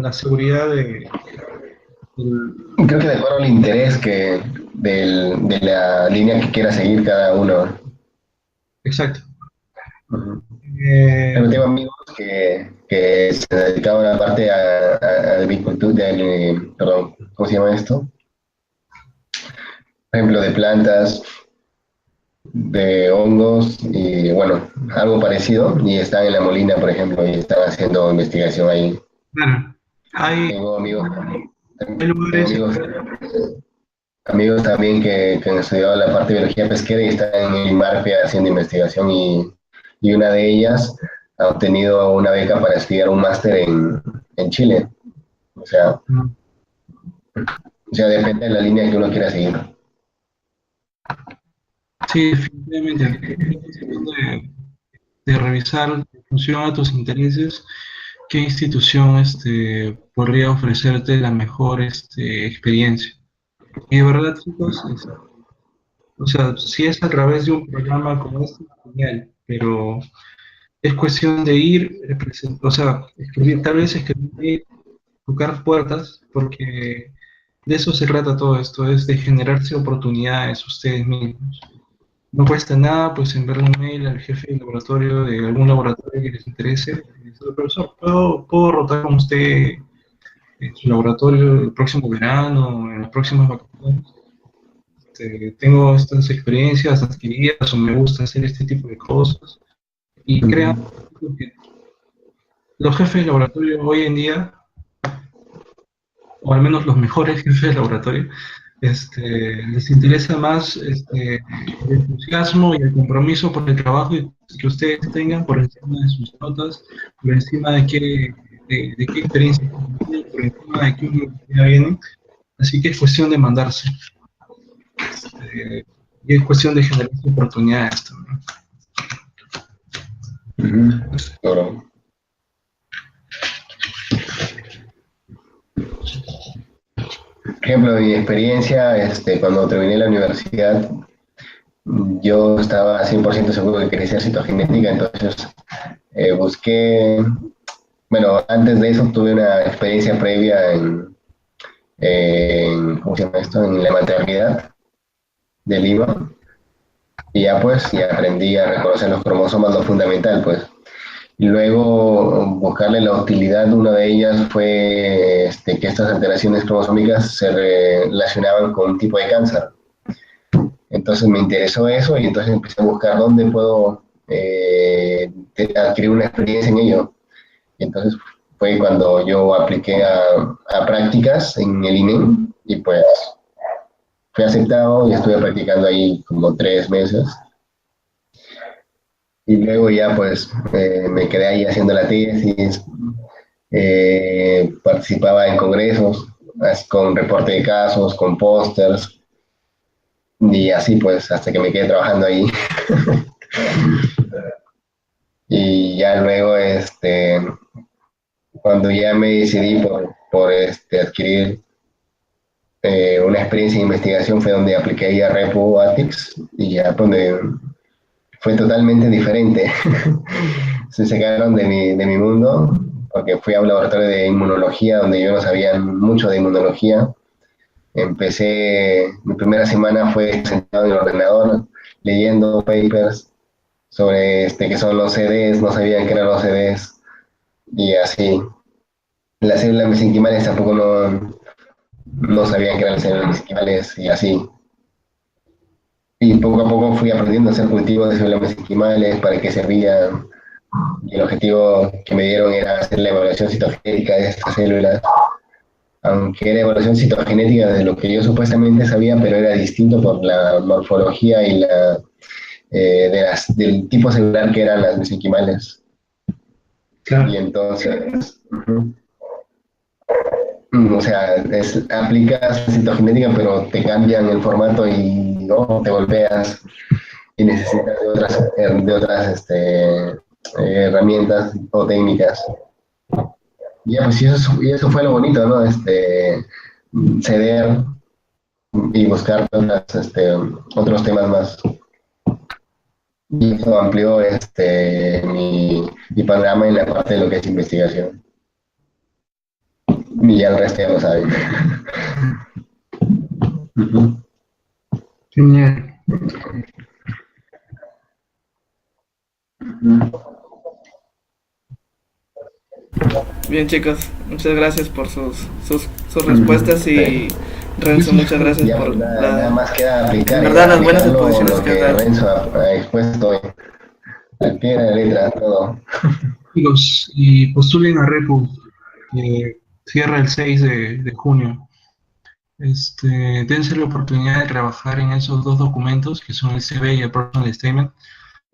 la seguridad Creo que de acuerdo al interés de la línea que quiera seguir cada uno. Exacto. Pero tengo amigos que se dedicaban aparte a agricultura, perdón, ¿cómo se llama esto? Por ejemplo, de plantas, de hongos y bueno, algo parecido, y están en La Molina, por ejemplo, y están haciendo investigación ahí. Claro. Tengo amigos, Hay lugares. amigos también que han estudiado la parte de biología pesquera y están en el Marpe haciendo investigación y una de ellas ha obtenido una beca para estudiar un máster en Chile. O sea, depende de la línea que uno quiera seguir. Sí, definitivamente. De revisar en función a tus intereses qué institución podría ofrecerte la mejor experiencia. Y de verdad, chicos, o sea, si es a través de un programa como este, genial, pero es cuestión de ir, o sea, escribir, tal vez escribir, tocar puertas, porque de eso se trata todo esto, es de generarse oportunidades ustedes mismos. No cuesta nada, pues enviarle un mail al jefe de laboratorio de algún laboratorio que les interese. Y decirle, profesor, ¿puedo rotar con usted en su laboratorio el próximo verano, en las próximas vacaciones? Tengo estas experiencias adquiridas o me gusta hacer este tipo de cosas. Y crean que los jefes de laboratorio hoy en día, o al menos los mejores jefes de laboratorio, les interesa más el entusiasmo y el compromiso por el trabajo que ustedes tengan por encima de sus notas, por encima de qué experiencia tienen, por encima de qué universidad vienen. Así que es cuestión de mandarse. Y es cuestión de generar oportunidades también. Claro. Por ejemplo, mi experiencia, cuando terminé la universidad, yo estaba 100% seguro que quería ser citogenética, entonces busqué, bueno, antes de eso tuve una experiencia previa ¿cómo se llama esto? En la maternidad de Lima, y ya pues, ya aprendí a reconocer los cromosomas, lo fundamental, pues. Y luego buscarle la utilidad, una de ellas fue que estas alteraciones cromosómicas se relacionaban con un tipo de cáncer. Entonces me interesó eso y entonces empecé a buscar dónde puedo adquirir una experiencia en ello. Y entonces fue cuando yo apliqué a prácticas en el INEM y pues fui aceptado y estuve practicando ahí como 3 meses. Y luego ya pues me quedé ahí haciendo la tesis, participaba en congresos, con reporte de casos, con pósters, y así pues hasta que me quedé trabajando ahí. Y ya luego, cuando ya me decidí por adquirir una experiencia de investigación fue donde apliqué ahí a Repo Atix y ya donde fue totalmente diferente. Se sacaron de mi mundo porque fui a un laboratorio de inmunología donde yo no sabía mucho de inmunología. Empecé, mi primera semana fue sentado en el ordenador leyendo papers sobre qué son los CDs, no sabían qué eran los CDs y así. Las células mesenquimales tampoco no sabían qué eran las células mesenquimales y así. Y poco a poco fui aprendiendo a hacer cultivos de células mesenquimales, para qué servían. Y el objetivo que me dieron era hacer la evaluación citogenética de estas células. Aunque era evaluación citogenética de lo que yo supuestamente sabía, pero era distinto por la morfología y del tipo celular que eran las mesenquimales. Claro. Y entonces, o sea, aplicas citogenética, pero te cambian el formato y no te golpeas y necesitas de otras herramientas o técnicas. Ya, pues y eso fue lo bonito, ¿no? Ceder y buscar otros temas más. Y eso amplió mi panorama en la parte de lo que es investigación. Y ya el resto ya lo saben. Ujú. Genial. Bien, chicos, muchas gracias por sus respuestas y Sí. Renzo, muchas gracias Ya, por pues, nada más queda aplicar en y verdad las buenas aplicarlo exposiciones lo que has que dado. Renzo ha expuesto al pie de la letra, todo. Chicos, y postulen a Repu, que cierra el 6 de junio. Dense la oportunidad de trabajar en esos dos documentos, que son el CV y el Personal Statement,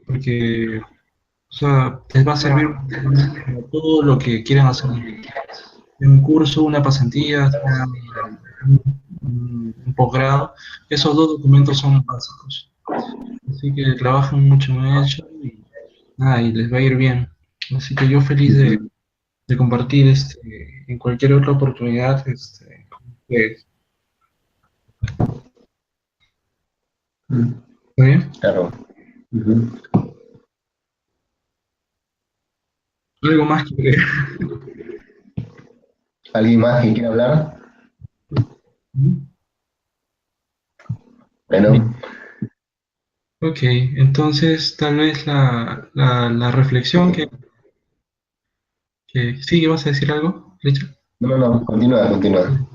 porque, o sea, les va a servir para todo lo que quieran hacer en un curso, una pasantía, sea un posgrado. Esos dos documentos son básicos. Así que trabajen mucho en ello y, nada, y les va a ir bien. Así que yo feliz de compartir en cualquier otra oportunidad con ustedes. ¿Está bien? Claro. Ujú. ¿Algo más que agregar? ¿Alguien más que quiera hablar? Bueno, Ok, entonces tal vez la reflexión que sí, ¿vas a decir algo, Richard? no, continúa, continúa.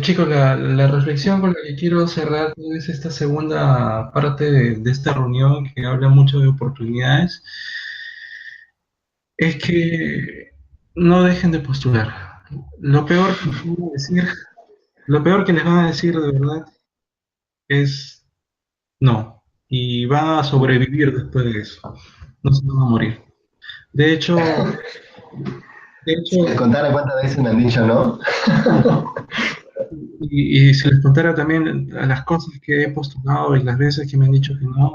Chicos, la reflexión con la que quiero cerrar es esta segunda parte de esta reunión que habla mucho de oportunidades, es que no dejen de postular. Lo peor que les van a decir, lo peor que les van a decir de verdad es no, y van a sobrevivir después de eso, no se van a morir. De hecho, de Si les hecho, contara cuántas veces me han dicho no. y si les contara también a las cosas que he postulado y las veces que me han dicho que no,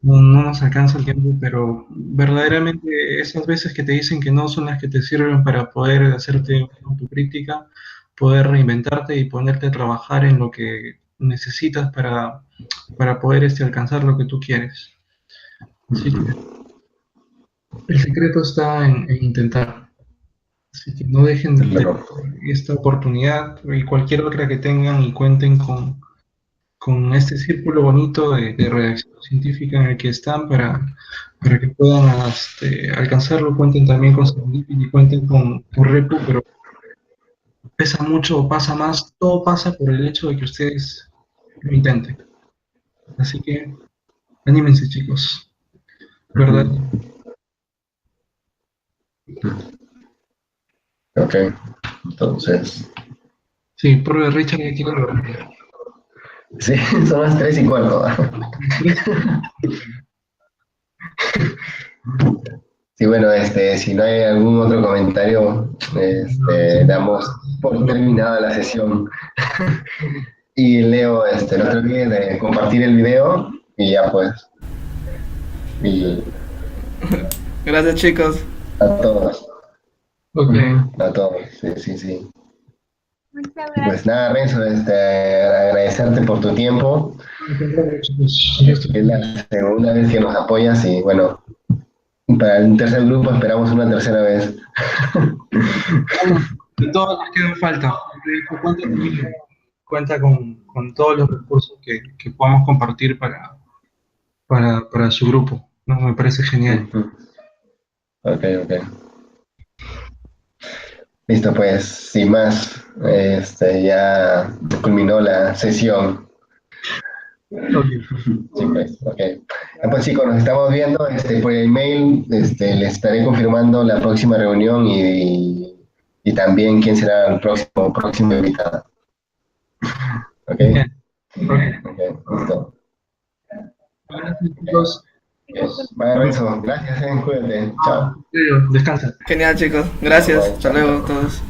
no nos alcanza el tiempo, pero verdaderamente esas veces que te dicen que no son las que te sirven para poder hacerte autocrítica, poder reinventarte y ponerte a trabajar en lo que necesitas para poder alcanzar lo que tú quieres. Así que el secreto está en intentar. Así que no dejen de Claro. esta oportunidad y cualquier otra que tengan y cuenten con este círculo bonito de redacción científica en el que están para que puedan alcanzarlo. Cuenten también con Serendipity y cuenten con Repu, pero pesa mucho, pasa más, todo pasa por el hecho de que ustedes lo intenten. Así que anímense, chicos, ¿verdad? Ok, entonces. Sí, por Richard, ya quiero dormir. Sí, son las 3:15. Sí, bueno, si no hay algún otro comentario, damos por terminada la sesión. Y Leo, no te olvides de compartir el video y ya pues, y Gracias, chicos. a todos, Ok. a todos, sí, sí, sí. Muchas Pues gracias. nada, Renzo, agradecerte por tu tiempo. Es la segunda vez que nos apoyas y bueno, para el tercer grupo esperamos una tercera vez. De todos los que hagan falta. El proyecto cuenta conmigo, cuenta con todos los recursos que podamos compartir para su grupo. ¿No? Me parece genial. Ujú. Ok, ok. Listo, pues, sin más, ya culminó la sesión. Sí, pues, ok. Pues chicos, nos estamos viendo por el mail, les estaré confirmando la próxima reunión y también quién será el próximo invitado. Ok, Bien. Ok. ok, listo. Gracias, Ok. chicos. Vale, Renzo, gracias, cuídate, chao. Descansa. Genial, chicos. Chao, Gracias. bye, Hasta chao, luego a chao. todos.